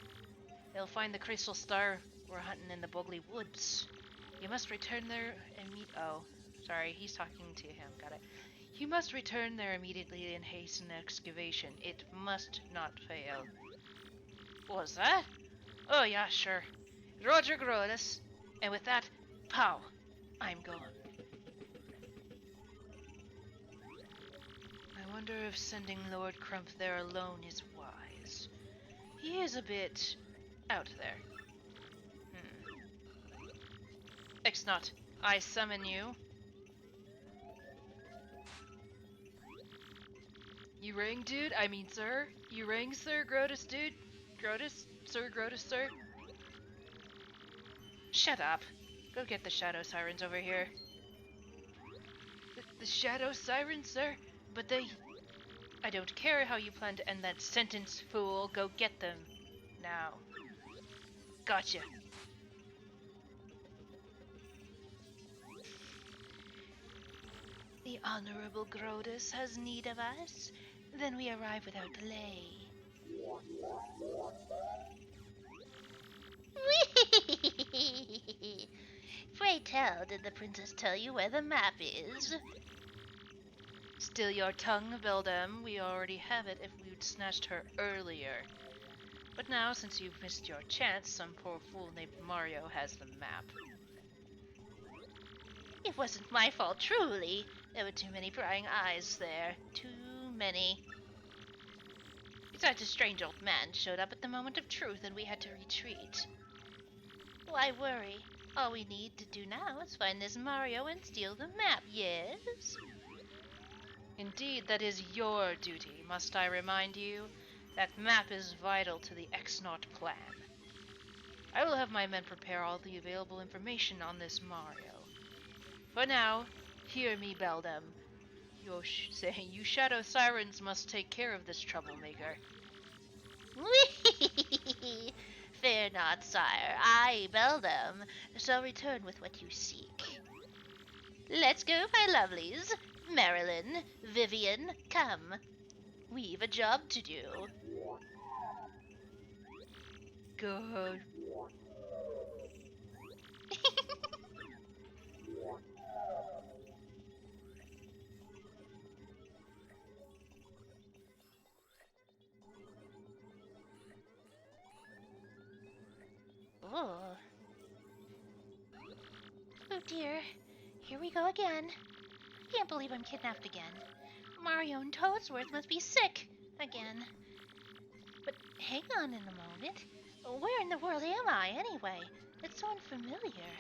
they'll find the crystal star we're hunting in the Bogley Woods. You must return there and meet. Oh, sorry, he's talking to him. Got it. You must return there immediately and hasten excavation. It must not fail. What was that? Oh yeah, sure. Roger Grodus. And with that, pow! I'm gone. I wonder if sending Lord Crump there alone is wise. He is a bit out there. Ixnot, I summon you. You rang, dude? I mean, sir? You rang, sir, Grodus, dude? Grodus? Sir, Grodus, sir? Shut up. Go get the Shadow Sirens over here. The Shadow Sirens, sir? But they... I don't care how you plan to end that sentence, fool. Go get them. Now. Gotcha. The Honorable Grodus has need of us. Then we arrive without delay. Pray tell, did the princess tell you where the map is? Still your tongue, Beldam. We already have it if we'd snatched her earlier. But now, since you've missed your chance, some poor fool named Mario has the map. It wasn't my fault, truly. There were too many prying eyes there. Too many. Besides, a strange old man showed up at the moment of truth and we had to retreat. Why worry? All we need to do now is find this Mario and steal the map, yes? Indeed, that is your duty, must I remind you? That map is vital to the Ixnot plan. I will have my men prepare all the available information on this Mario. For now, hear me, Beldam. You Shadow Sirens must take care of this troublemaker. Fear not, sire. I, Beldam, shall return with what you seek. Let's go, my lovelies. Marilyn, Vivian, come. We've a job to do. Good. Oh. Oh dear. Here we go again. Can't believe I'm kidnapped again. Mario and Toadsworth must be sick again. But hang on in a moment. Where in the world am I, anyway? It's so unfamiliar.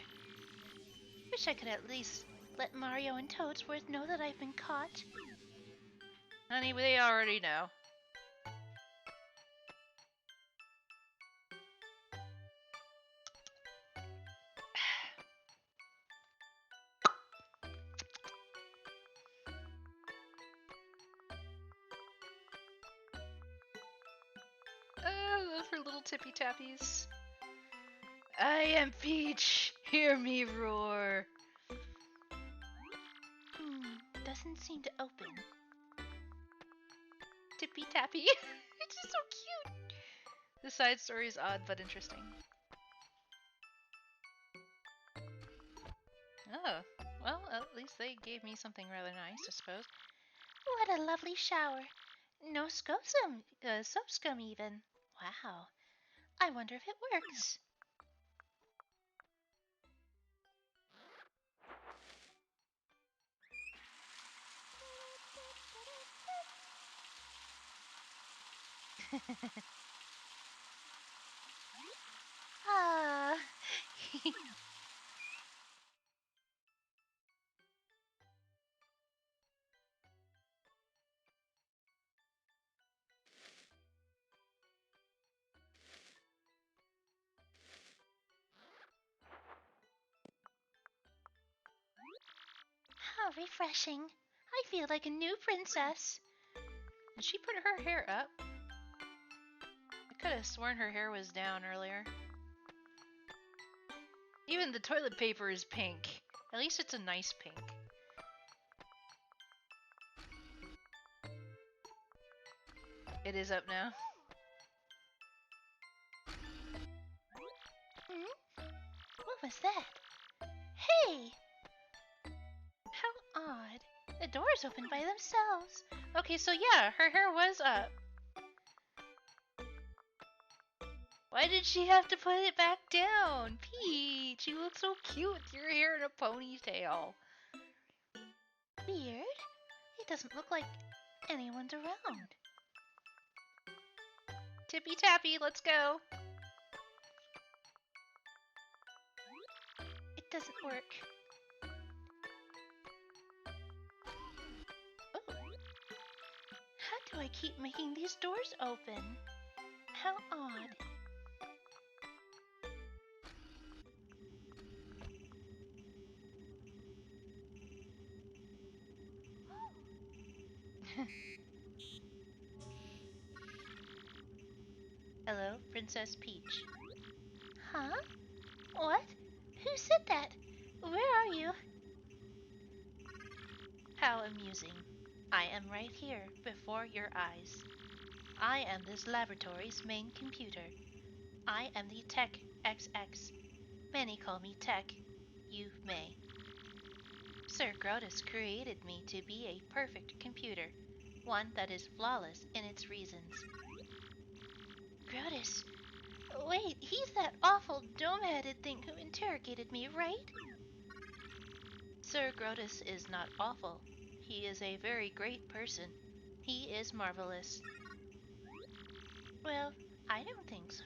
Wish I could at least let Mario and Toadsworth know that I've been caught. Honey, they already know. For little tippy tappies. I am Peach. Hear me roar. Doesn't seem to open. Tippy tappy. It's just so cute. The side story is odd but interesting. Oh, well, at least they gave me something rather nice, I suppose. What a lovely shower. No soap scum even. Wow. I wonder if it works. Ah. How refreshing. I feel like a new princess. Did she put her hair up? I could have sworn her hair was down earlier. Even the toilet paper is pink. At least it's a nice pink. It is up now. What was that? Hey! How odd. The doors opened by themselves. Okay, so yeah, her hair was up. Why did she have to put it back down? Peach, you look so cute with your hair in a ponytail. Weird. It doesn't look like anyone's around. Tippy tappy, let's go. It doesn't work. Oh. How do I keep making these doors open? How odd. Hello, Princess Peach. Huh? What? Who said that? Where are you? How amusing. I am right here, before your eyes. I am this laboratory's main computer. I am the Tech XX. Many call me Tech. You may. Sir Grotus created me to be a perfect computer, one that is flawless in its reasons. Grotus. Wait, he's that awful dome-headed thing who interrogated me, right? Sir Grotus is not awful. He is a very great person. He is marvelous. Well, I don't think so.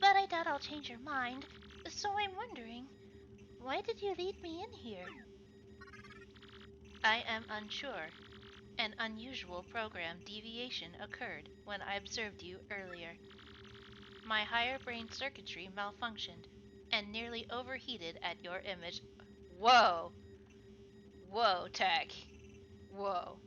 But I doubt I'll change your mind, so I'm wondering, why did you lead me in here? I am unsure. An unusual program deviation occurred when I observed you earlier. My higher brain circuitry malfunctioned and nearly overheated at your image. Whoa! Whoa, Tech. Whoa.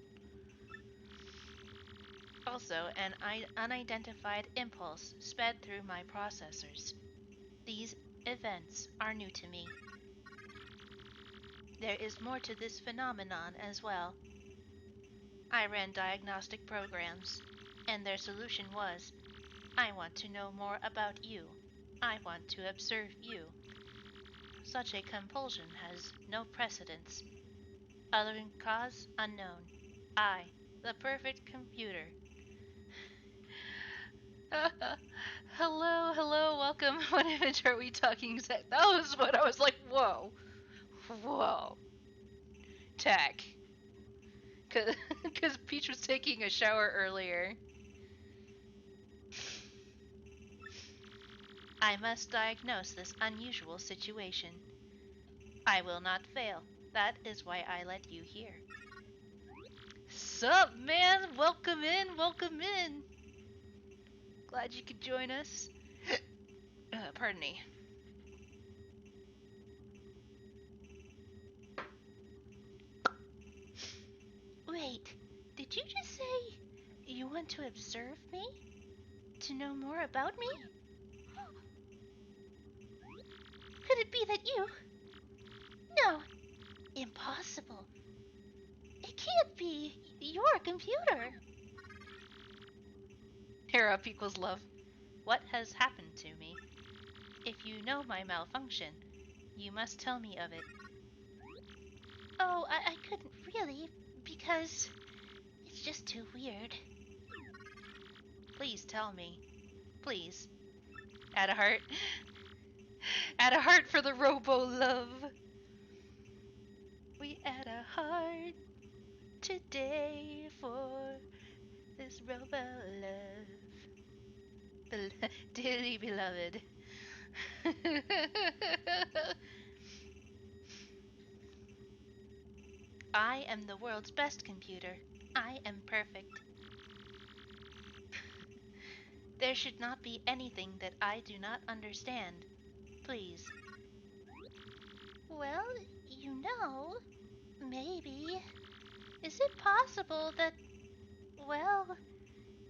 Also, an unidentified impulse sped through my processors. These events are new to me. There is more to this phenomenon as well. I ran diagnostic programs, and their solution was, I want to know more about you. I want to observe you. Such a compulsion has no precedence. Other cause unknown. I, the perfect computer. Hello, welcome. What image are we talking about? That was what I was like, whoa. Whoa. Tech. Because Peach was taking a shower earlier. I must diagnose this unusual situation. I will not fail. That is why I led you here. What's up, man? Welcome in, welcome in. Glad you could join us. Pardon me. Wait, did you just say you want to observe me? To know more about me? Could it be that you... No, impossible. It can't be your computer. Hair up equals love. What has happened to me? If you know my malfunction, you must tell me of it. Oh, I couldn't really, because it's just too weird. Please tell me. Please. Add a heart. Add a heart for the robo love. We add a heart today for this robo love. Dearly beloved. I am the world's best computer. I am perfect. There should not be anything that I do not understand. Please. Well, maybe. Is it possible that, well,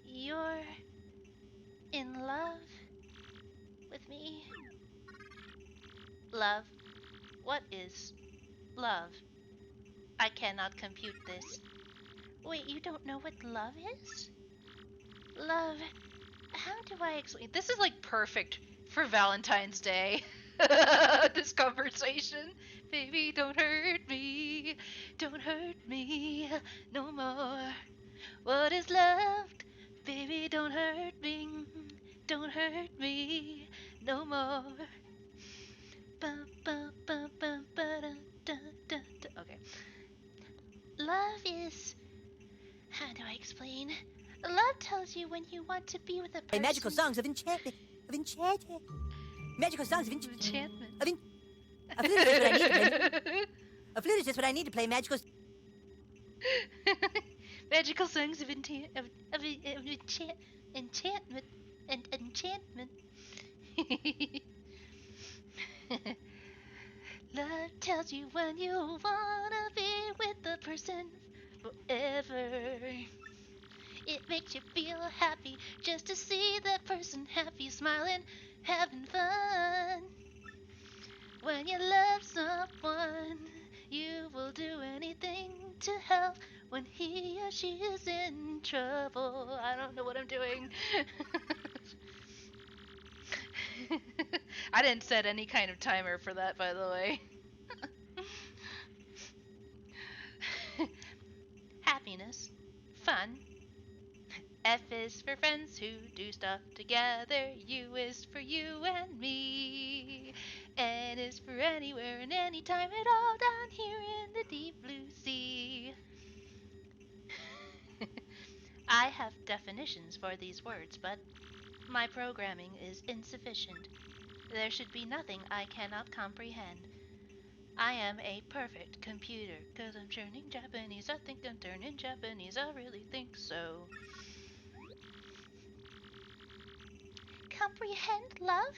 you're in love with me? Love. What is love? I cannot compute this. Wait, you don't know what love is? Love, how do I explain? This is like perfect for Valentine's Day. This conversation. Baby, don't hurt me. Don't hurt me no more. What is love? Baby, don't hurt me. Don't hurt me no more. Okay. Love is... How do I explain? Love tells you when you want to be with a person. Magical songs of enchantment. Magical songs of Enchantment. A flute is what I need to play. A flute is just what I need to play magical... Magical songs of enchantment. Love tells you when you wanna be with the person forever. It makes you feel happy just to see that person happy, smiling, having fun. When you love someone, you will do anything to help when he or she is in trouble. I don't know what I'm doing. I didn't set any kind of timer for that, by the way. Happiness. Fun. F is for friends who do stuff together. U is for you and me. N is for anywhere and anytime at all down here in the deep blue sea. I have definitions for these words, but my programming is insufficient. There should be nothing I cannot comprehend. I am a perfect computer, 'cause I'm turning Japanese. I think I'm turning Japanese. I really think so. Comprehend love?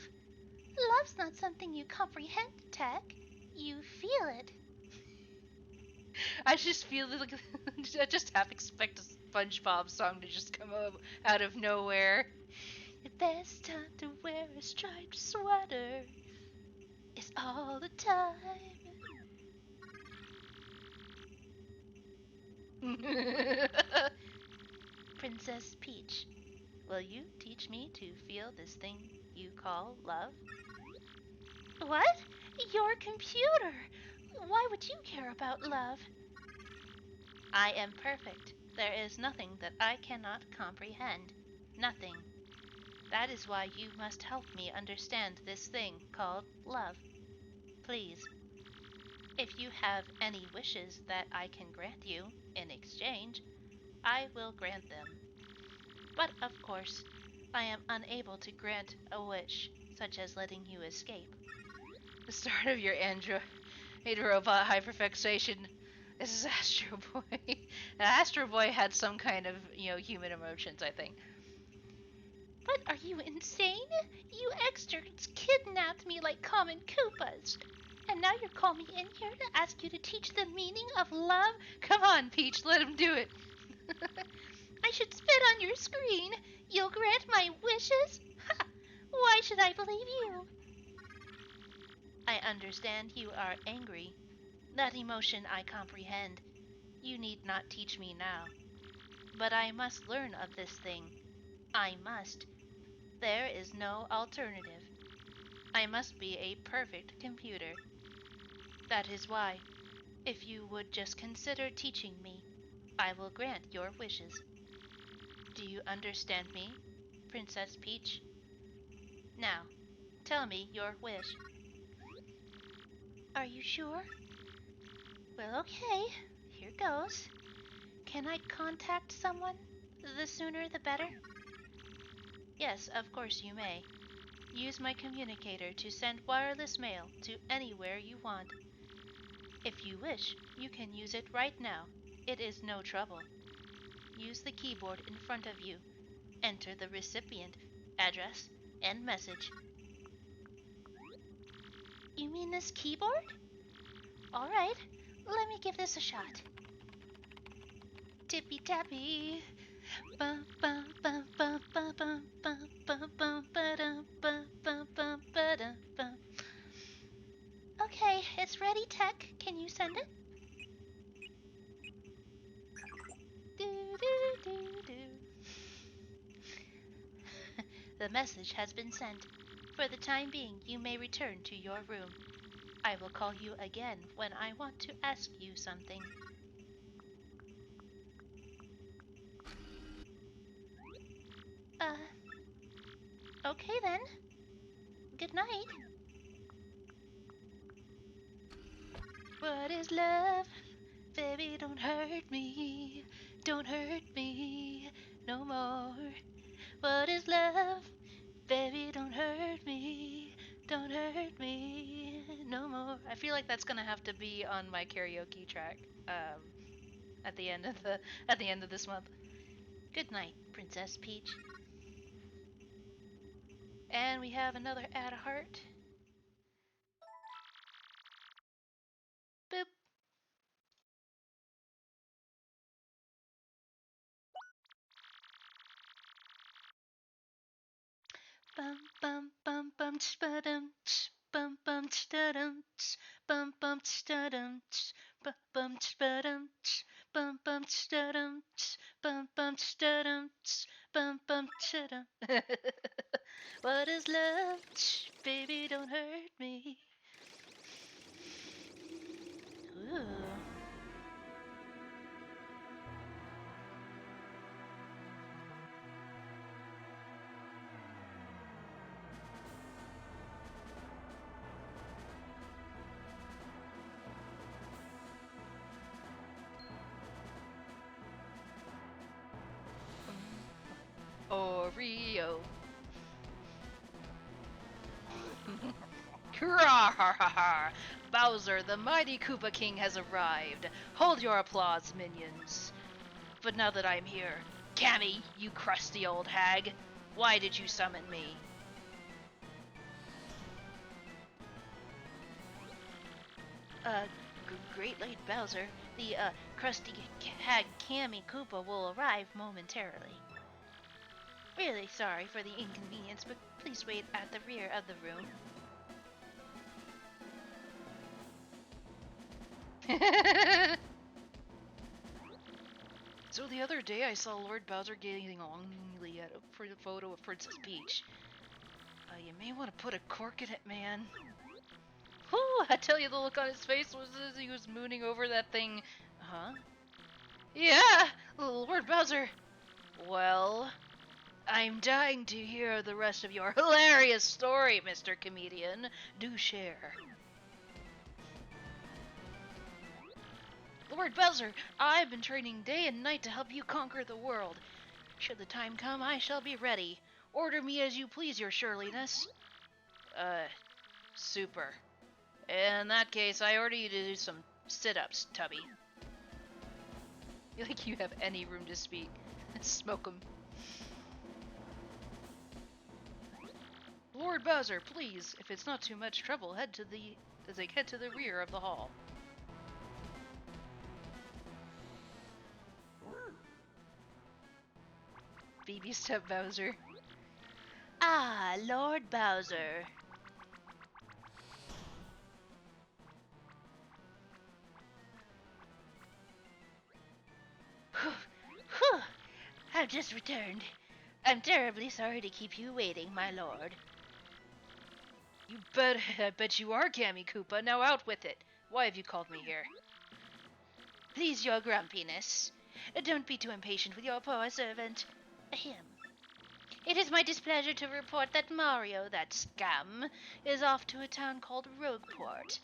Love's not something you comprehend, Tech. You feel it. I just feel like I just half expect a SpongeBob song to just come out of nowhere. The best time to wear a striped sweater is all the time. Princess Peach, will you teach me to feel this thing you call love? What? Your computer! Why would you care about love? I am perfect. There is nothing that I cannot comprehend. Nothing. That is why you must help me understand this thing called love. Please. If you have any wishes that I can grant you in exchange, I will grant them. But of course, I am unable to grant a wish, such as letting you escape. The start of your Android robot hyperfixation This is Astro Boy. And Astro Boy had some kind of, human emotions, I think. But are you insane? You extras kidnapped me like common Koopas. And now you're calling me in here to ask you to teach the meaning of love? Come on, Peach, let him do it. I should spit on your screen. You'll grant my wishes? Ha! Why should I believe you? I understand you are angry. That emotion I comprehend. You need not teach me now. But I must learn of this thing. I must. There is no alternative. I must be a perfect computer. That is why, if you would just consider teaching me, I will grant your wishes. Do you understand me, Princess Peach? Now, tell me your wish. Are you sure? Well, okay. Here goes. Can I contact someone? The sooner the better? Yes, of course you may. Use my communicator to send wireless mail to anywhere you want. If you wish, you can use it right now. It is no trouble. Use the keyboard in front of you. Enter the recipient, address, and message. You mean this keyboard? Alright, let me give this a shot. Tippy tappy. Bum bum bum bum bum bum bum bum bum ba-dum bum bum bum ba-dum bum. Okay, it's ready, Tech. Can you send it? Do do do do. The message has been sent. For the time being, you may return to your room. I will call you again when I want to ask you something. Okay then. Good night. What is love? Baby, don't hurt me. Don't hurt me no more. What is love? Baby, don't hurt me. Don't hurt me no more. I feel like that's gonna have to be on my karaoke track. At the end of this month. Good night, Princess Peach. And we have another add a heart. Boop. Bum bum bum bum ba-dum bum bum da-dum bum bum da-dum bum bum ba-dum bum bum da-dum bum bum da-dum bum bum da-dum. What is love? Baby, don't hurt me. Ooh. Oreo. Bowser, the mighty Koopa King has arrived. Hold your applause, minions. But now that I'm here, Cammy, you crusty old hag, why did you summon me? Great late Bowser, the, crusty hag Cammy Koopa will arrive momentarily. Really sorry for the inconvenience, but please wait at the rear of the room. So the other day I saw Lord Bowser gazing longingly at a photo of Princess Peach. You may want to put a cork in it, man. Whew, I tell you, the look on his face was as he was mooning over that thing. Huh? Yeah, Lord Bowser. Well, I'm dying to hear the rest of your hilarious story, Mr. Comedian. Do share. Lord Bowser, I've been training day and night to help you conquer the world. Should the time come, I shall be ready. Order me as you please, your Shirliness. Super. In that case, I order you to do some sit-ups, Tubby. Like you have any room to speak. Smoke 'em. Lord Bowser, please, if it's not too much trouble, head to the rear of the hall. Baby step Bowser. Ah, Lord Bowser. Whew. I've just returned. I'm terribly sorry to keep you waiting, my lord. I bet you are, Gammy Koopa. Now out with it. Why have you called me here? Please your grumpiness. Don't be too impatient with your poor servant. Ahem. It is my displeasure to report that Mario, that scum, is off to a town called Rogueport.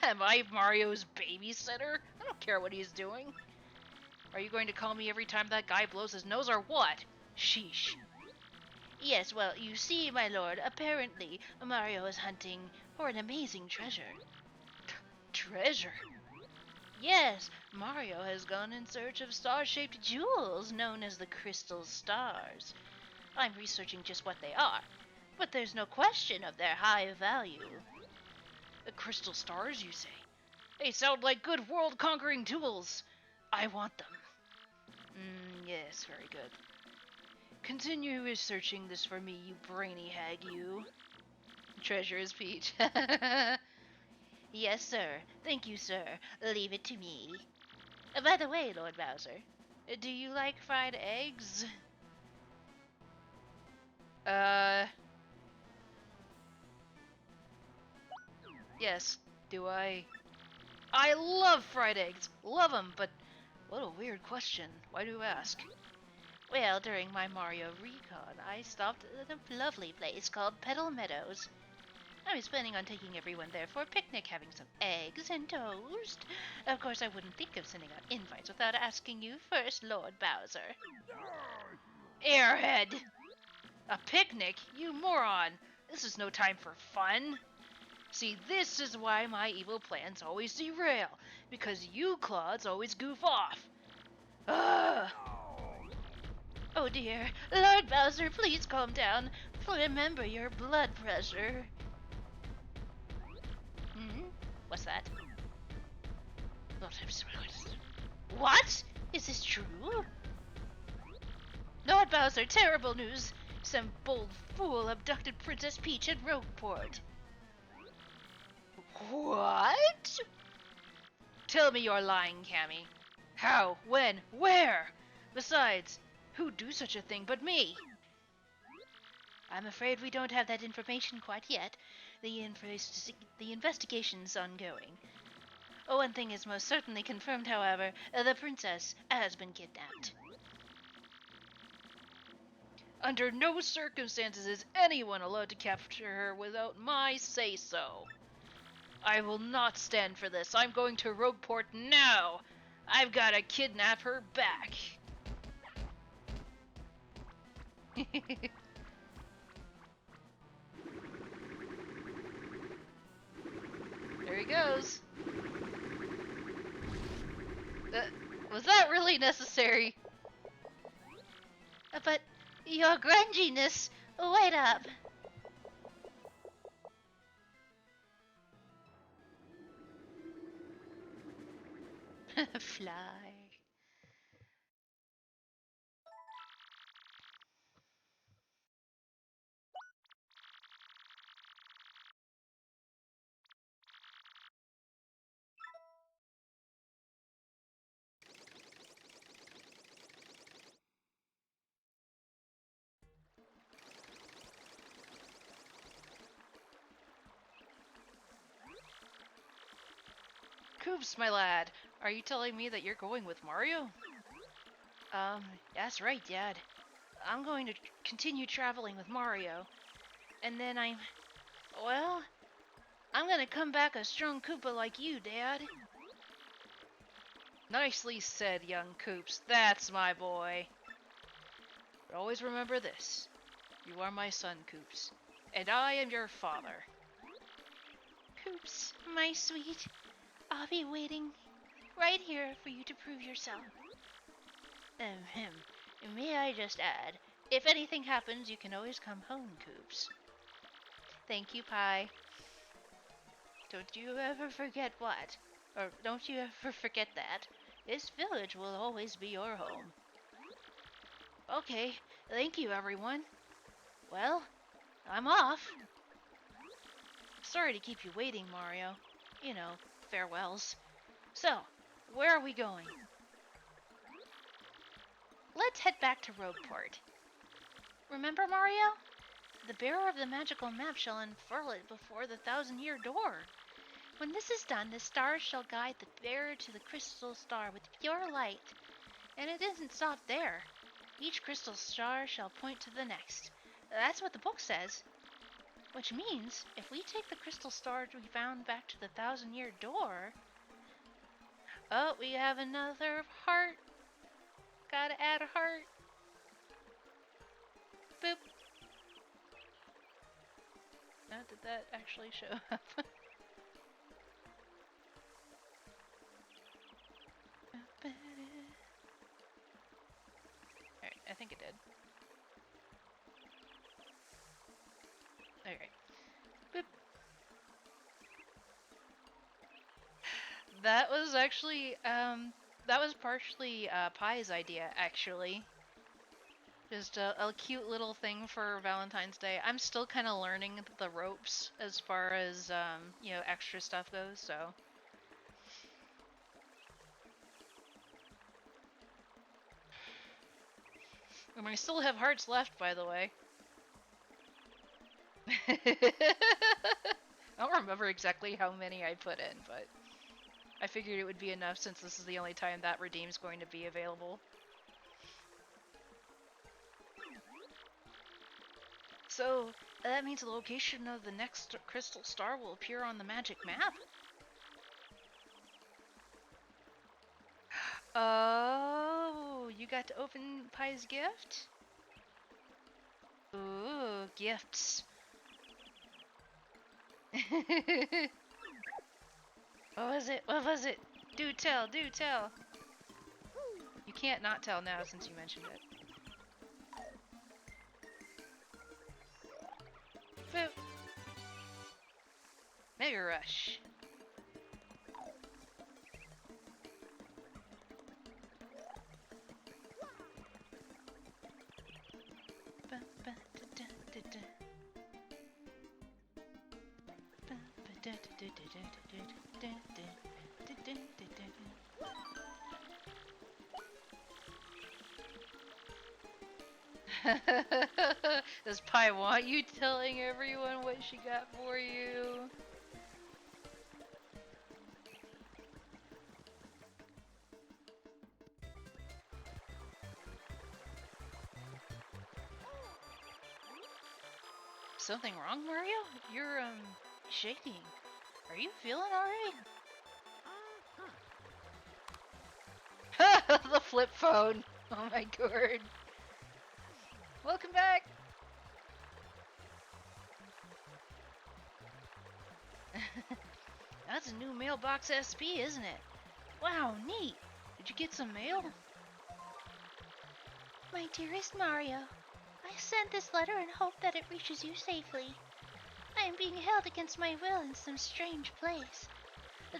Am I Mario's babysitter? I don't care what he's doing. Are you going to call me every time that guy blows his nose or what? Sheesh. Yes, well, you see, my lord, apparently Mario is hunting for an amazing treasure. Treasure? Yes, Mario has gone in search of star-shaped jewels known as the Crystal Stars. I'm researching just what they are, but there's no question of their high value. The crystal stars, you say? They sound like good world-conquering jewels. I want them. Yes, very good. Continue researching this for me, you brainy hag, you. Treasure is Peach. Yes, sir. Thank you, sir. Leave it to me. By the way, Lord Bowser, do you like fried eggs? Yes, do I? I love fried eggs. Love 'em, but what a weird question. Why do you ask? Well, during my Mario Recon, I stopped at a lovely place called Petal Meadows. I was planning on taking everyone there for a picnic, having some eggs and toast. Of course, I wouldn't think of sending out invites without asking you first, Lord Bowser. Airhead! A picnic? You moron! This is no time for fun. See, this is why my evil plans always derail, because you clods always goof off. Ugh! Oh dear. Lord Bowser, please calm down. Remember your blood pressure. What's that? What? Is this true? Lord Bowser, terrible news. Some bold fool abducted Princess Peach at Rogueport. What? Tell me you're lying, Cammy. How? When? Where? Besides, who'd do such a thing but me? I'm afraid we don't have that information quite yet. The investigation's ongoing. One thing is most certainly confirmed, however. The princess has been kidnapped. Under no circumstances is anyone allowed to capture her without my say-so. I will not stand for this. I'm going to Rogueport now. I've got to kidnap her back. There he goes. Was that really necessary? But your grunginess, wait up. Fly. Koops, my lad, are you telling me that you're going with Mario? That's right, Dad. I'm going to continue traveling with Mario. And then I'm gonna come back a strong Koopa like you, Dad. Nicely said, young Koops. That's my boy. But always remember this. You are my son, Koops. And I am your father. Koops, my sweet. I'll be waiting right here for you to prove yourself. May I just add, if anything happens, you can always come home, Coops. Thank you, Pie. Don't you ever forget what? Or don't you ever forget that. This village will always be your home. Okay, thank you, everyone. Well, I'm off. Sorry to keep you waiting, Mario. You know, farewells. So, where are we going? Let's head back to Rogueport. Remember, Mario? The bearer of the magical map shall unfurl it before the 1,000-year door. When this is done, the stars shall guide the bearer to the crystal star with pure light. And it isn't stopped there. Each crystal star shall point to the next. That's what the book says. Which means, if we take the crystal stars we found back to the 1,000-year door... Oh, we have another heart. Gotta add a heart. Boop. Did that actually show up? Alright, I think it did. Okay. Boop. That was actually, that was partially Pie's idea, actually. Just a cute little thing for Valentine's Day. I'm still kind of learning the ropes as far as, you know, extra stuff goes, so. And we still have hearts left, by the way. I don't remember exactly how many I put in, but I figured it would be enough since this is the only time that redeem's going to be available. So, that means the location of the next crystal star will appear on the magic map? Oh, you got to open Pie's gift? Ooh, gifts. What was it? What was it? Do tell, do tell. You can't not tell now since you mentioned it. Boop. Mega Rush. Does Pie want you telling everyone what she got for you? Something wrong, Mario? You're, shaking. Are you feeling alright? The flip phone. Oh my god. Welcome back! That's a new mailbox SP, isn't it? Wow, neat. Did you get some mail? My dearest Mario, I sent this letter in hope that it reaches you safely. I am being held against my will in some strange place.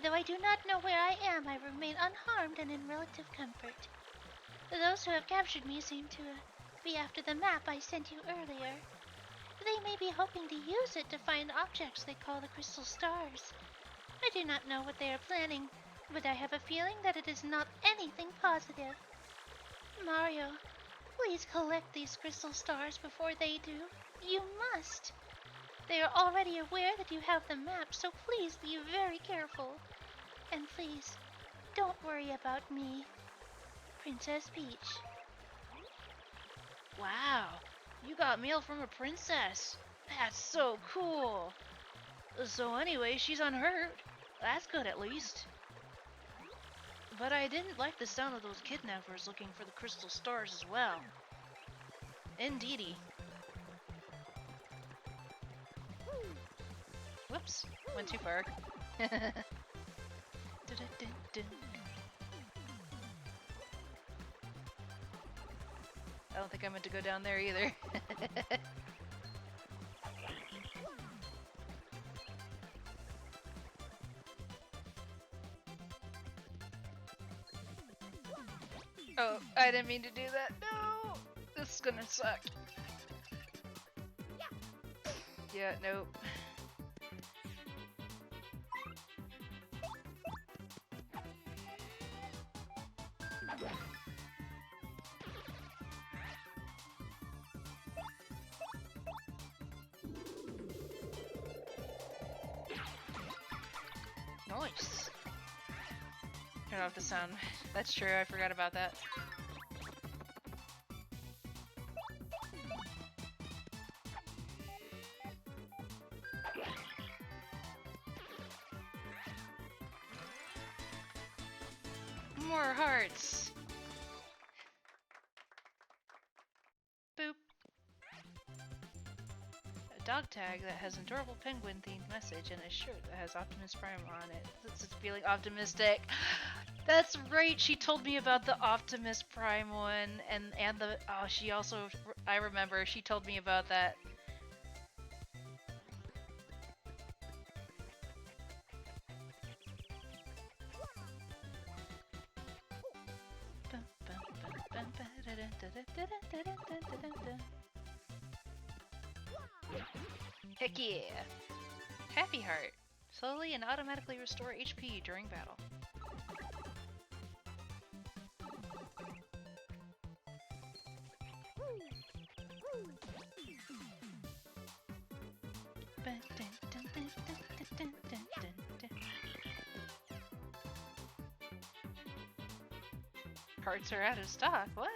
Though I do not know where I am, I remain unharmed and in relative comfort. Those who have captured me seem to be after the map I sent you earlier. They may be hoping to use it to find objects they call the crystal stars. I do not know what they are planning, but I have a feeling that it is not anything positive. Mario, please collect these crystal stars before they do. You must. They are already aware that you have the map, so please be very careful. And please, don't worry about me. Princess Peach. Wow, you got mail from a princess. That's so cool. So anyway, she's unhurt. That's good at least. But I didn't like the sound of those kidnappers looking for the crystal stars as well. Indeedy. Whoops, went too far. I don't think I meant to go down there either. Oh, I didn't mean to do that. No! This is gonna suck. Yeah, nope. Nice. Turn off the sound. That's true, I forgot about that. More hearts! Boop. A dog tag that has an adorable penguin themed message and a shirt that has Optimus Prime on it. It's feeling optimistic. That's right, she told me about the Optimus Prime one and the she also I remember she told me about that. Heck yeah! Happy Heart. Slowly and automatically restore HP during battle. Hearts are out of stock. What?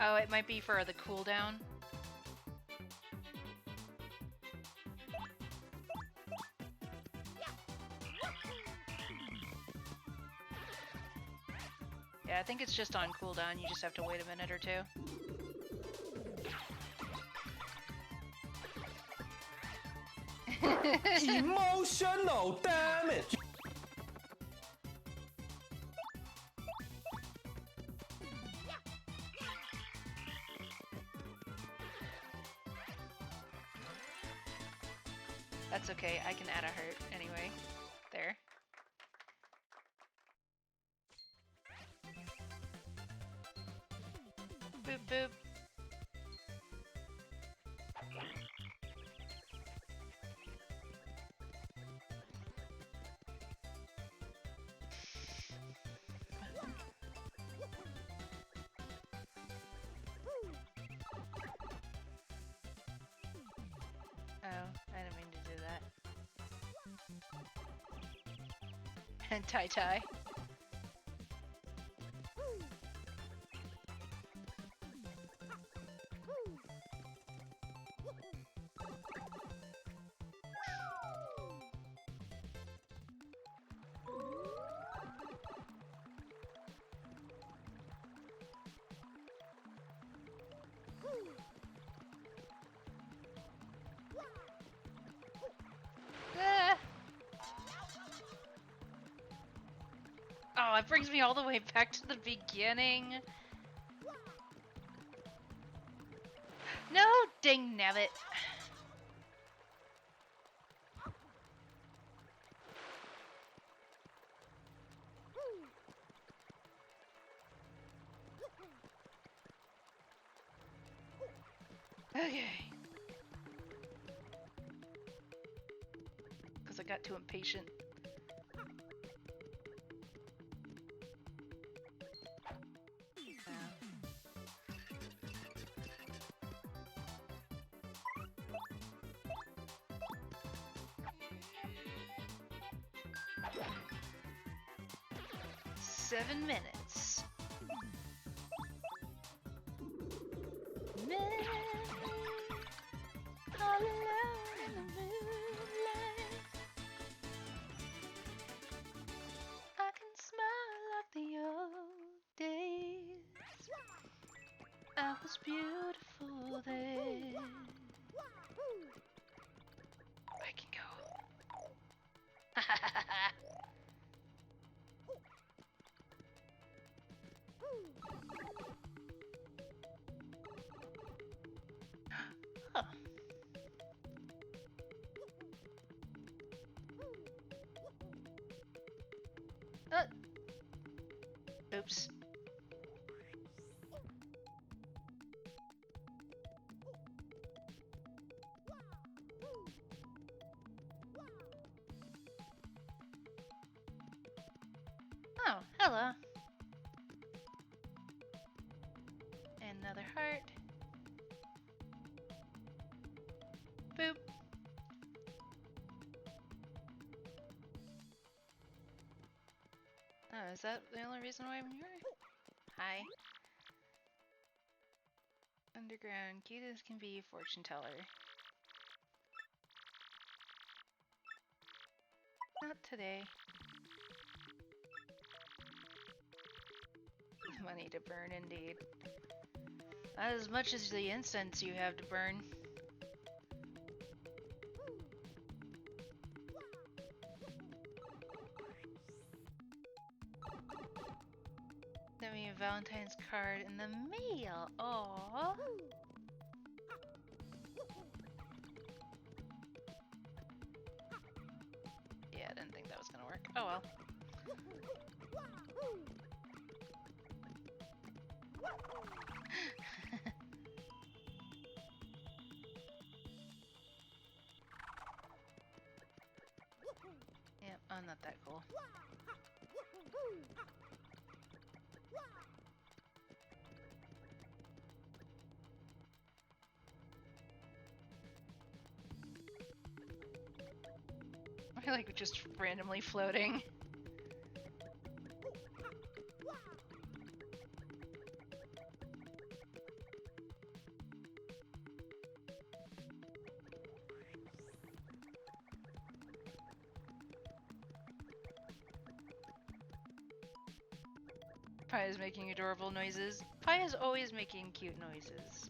Oh, it might be for the cooldown. Yeah, I think it's just on cooldown. You just have to wait a minute or two. Emotional damage. That's okay, I can add a hurt anyway. There. Boop boop. Oh, I didn't mean to do that. And tie-tie. Ah! Oh, it brings me all the way back to the beginning. No, dang nabbit. Okay. Because I got too impatient. Yeah. 7 minutes. most beautiful day. I can go. Huh. Oops. Oh, hello. Another heart. Boop. Oh, is that the only reason why I'm here? Hi. Underground, cute as can be, fortune teller. Not today. Money to burn, indeed. Not as much as the incense you have to burn. Sent me a Valentine's card in the mail. Aww. Yeah, I didn't think that was gonna work. Oh well. Yep, I'm not that cool. I like just randomly floating. Pi is making adorable noises. Pi is always making cute noises.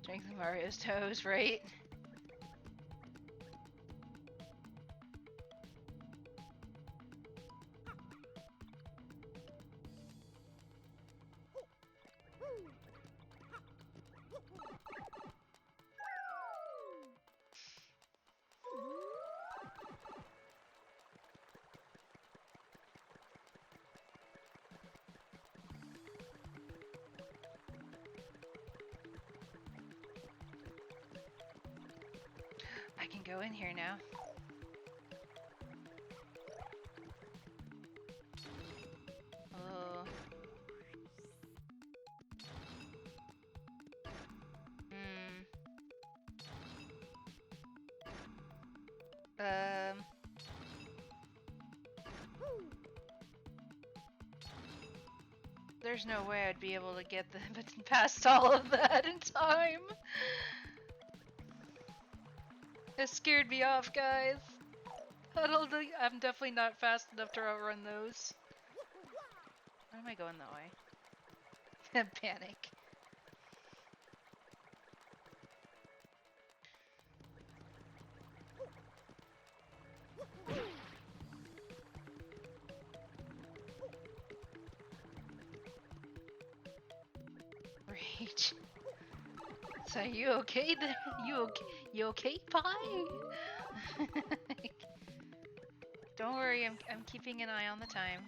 Strengthen Mario's toes, right? I can go in here now. Oh. There's no way I'd be able to get past all of that in time. It scared me off, guys. I'm definitely not fast enough to outrun those. Why am I going that way? Panic. Rage. So you okay there? You okay, Pi? Don't worry, I'm keeping an eye on the time.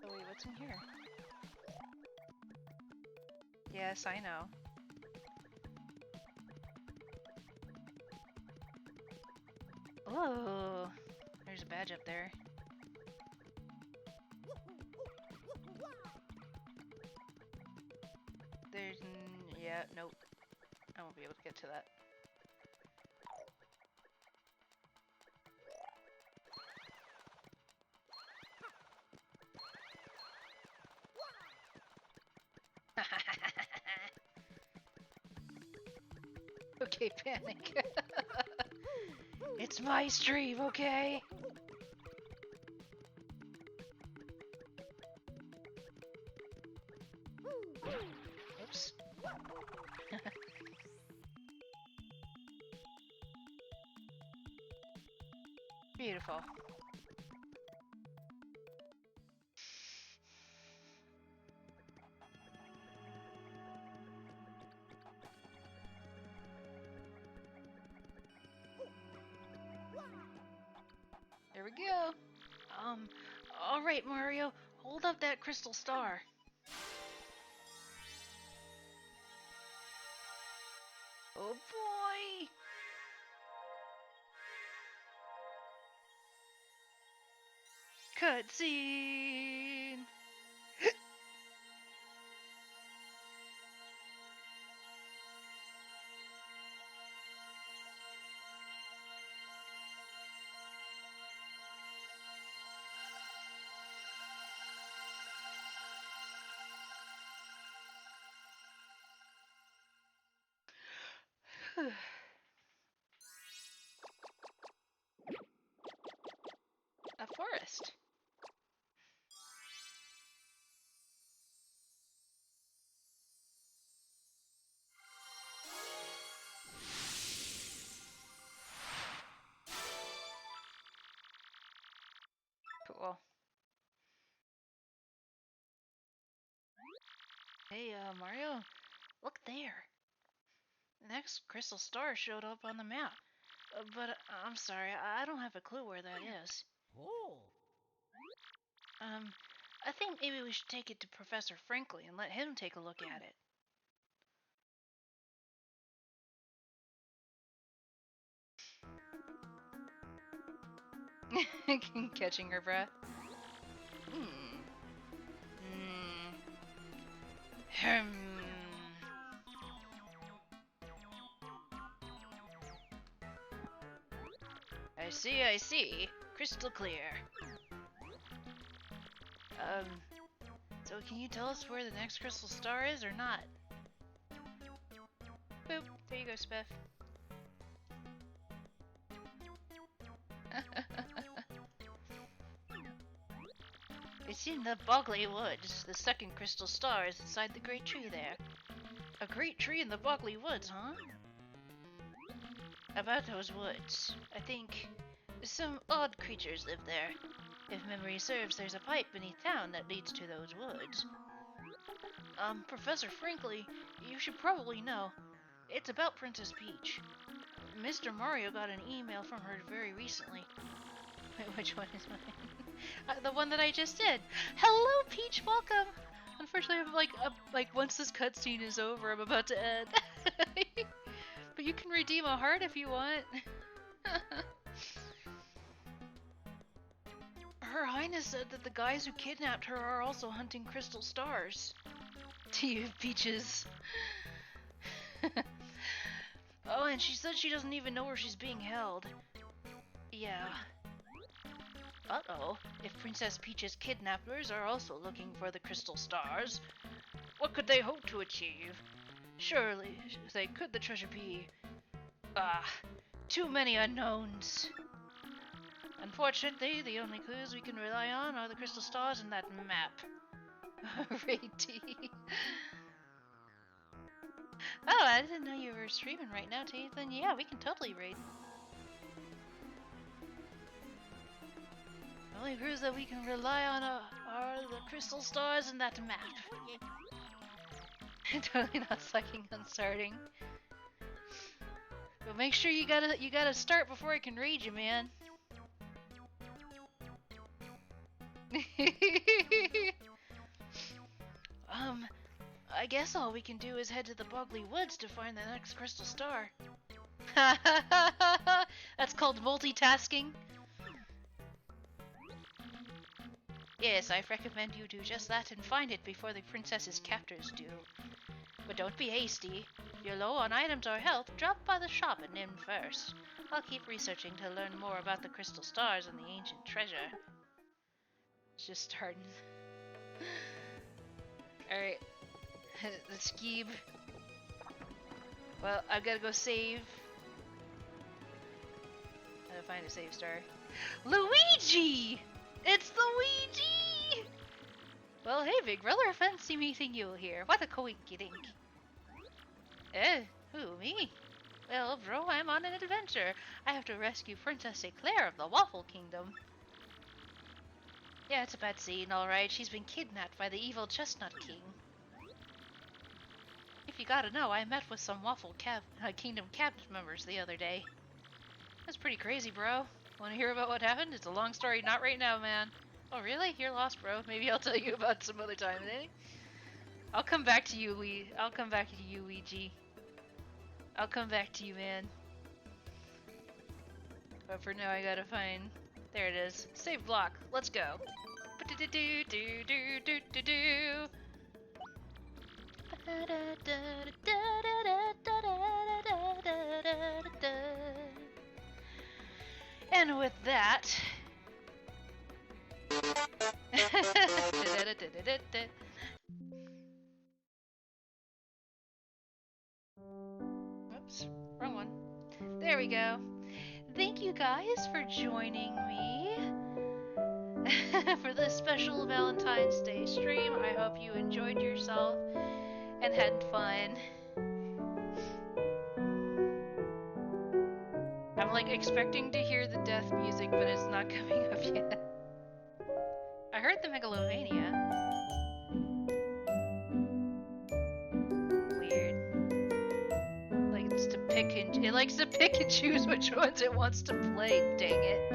Oh wait, what's in here? Yes, I know. Oh, there's a badge up there. Yeah, nope. I won't be able to get to that. Okay, Panic. It's my stream, okay? Oops. Beautiful. There we go. All right, Mario, hold up that crystal star. Oh boy. Cutscene. A forest. Cool. Hey, Mario, look there. The next crystal star showed up on the map. But I'm sorry, I don't have a clue where that is. Oh. I think maybe we should take it to Professor Franklin and let him take a look at it. Catching her breath. I see. Crystal clear. So can you tell us where the next crystal star is or not? Boop. There you go, Spiff. It's in the Bogley Woods. The second crystal star is inside the great tree there. A great tree in the Bogley Woods, huh? About those woods, I think some odd creatures live there. If memory serves, there's a pipe beneath town that leads to those woods. Professor Franklin, you should probably know. It's about Princess Peach. Mr. Mario got an email from her very recently. Which one is mine? The one that I just did. Hello, Peach. Welcome. Unfortunately, I'm like once this cutscene is over, I'm about to end. But you can redeem a heart if you want. Her Highness said that the guys who kidnapped her are also hunting crystal stars. To you, Peaches. Oh, and she said she doesn't even know where she's being held. Yeah. Uh-oh. If Princess Peach's kidnappers are also looking for the crystal stars, what could they hope to achieve? Surely, they could the treasure be... too many unknowns. Unfortunately, the only clues we can rely on are the crystal stars in that map. Raid T. Oh, I didn't know you were streaming right now, T. Then yeah, we can totally raid. The only clues that we can rely on are the crystal stars in that map. Totally not sucking on starting. But make sure you gotta start before I can raid you, man. I guess all we can do is head to the Bogley Woods to find the next crystal star. That's called multitasking. Yes, I recommend you do just that and find it before the princess's captors do. But don't be hasty. If you're low on items or health, drop by the shop at Nim first. I'll keep researching to learn more about the crystal stars and the ancient treasure. It's just starting. Alright. The skeeb. Well, I've gotta go save. Gotta find a save star. Luigi! It's Luigi! Well, hey, big brother, fancy meeting you here. What a coinkydink. Who, me? Well, bro, I'm on an adventure. I have to rescue Princess Eclair of the Waffle Kingdom. Yeah, it's a bad scene, alright. She's been kidnapped by the evil Chestnut King. If you gotta know, I met with some Waffle Kingdom cabinet members the other day. That's pretty crazy, bro. Wanna hear about what happened? It's a long story, not right now, man. Oh, really? You're lost, bro. Maybe I'll tell you about some other time, eh? I'll come back to you, I'll come back to you, Luigi. I'll come back to you, man. But for now, I gotta find... There it is. Save block. Let's go. And with that... Oops, wrong one. There we go. Thank you guys for joining me for this special Valentine's Day stream. I hope you enjoyed yourself and had fun. I'm like expecting to hear the death music, but it's not coming up yet. I heard the Megalovania. It likes to pick and choose which ones it wants to play, dang it.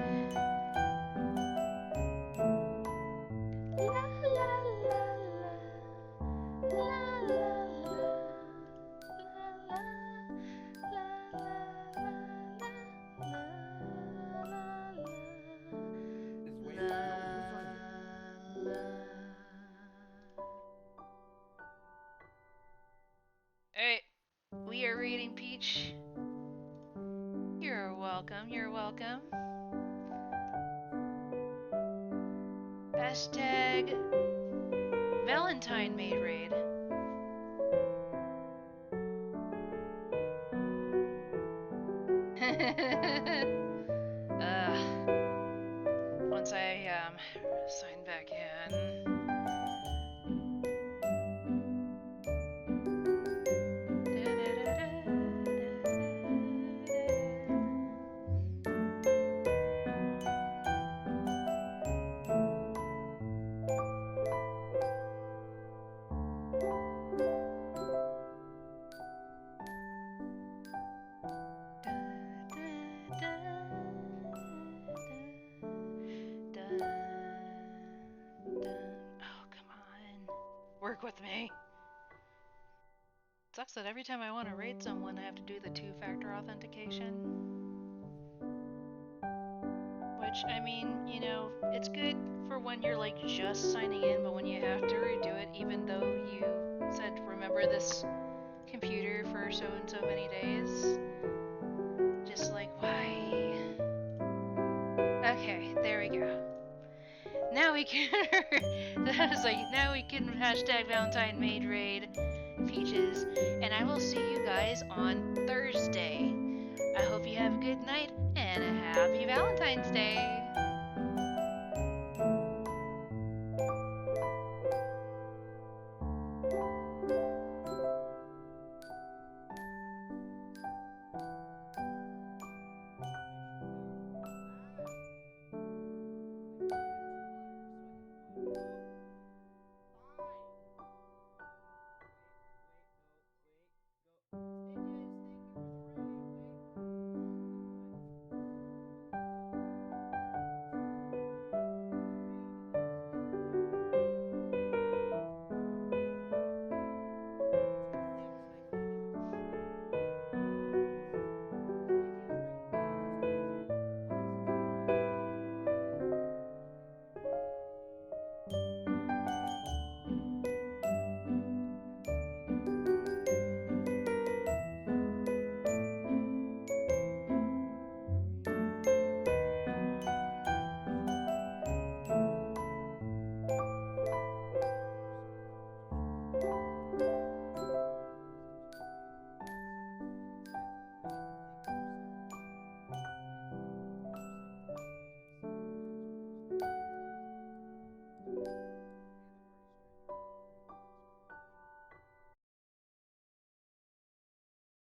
Alright, we are reading Peach. You're welcome, you're welcome. Hashtag Valentine Maid Raid. Once I sign back in. Work with me. Sucks that every time I want to raid someone, I have to do the two-factor authentication. Which, I mean, you know, it's good for when you're like just signing in, but when you have to redo it, even though you said remember this computer for so and so many days, just like, why? Okay, there we go. Now we can, that is like, now we can hashtag Valentine Maid Raid Peaches, and I will see you guys on Thursday. I hope you have a good night, and a happy Valentine's Day!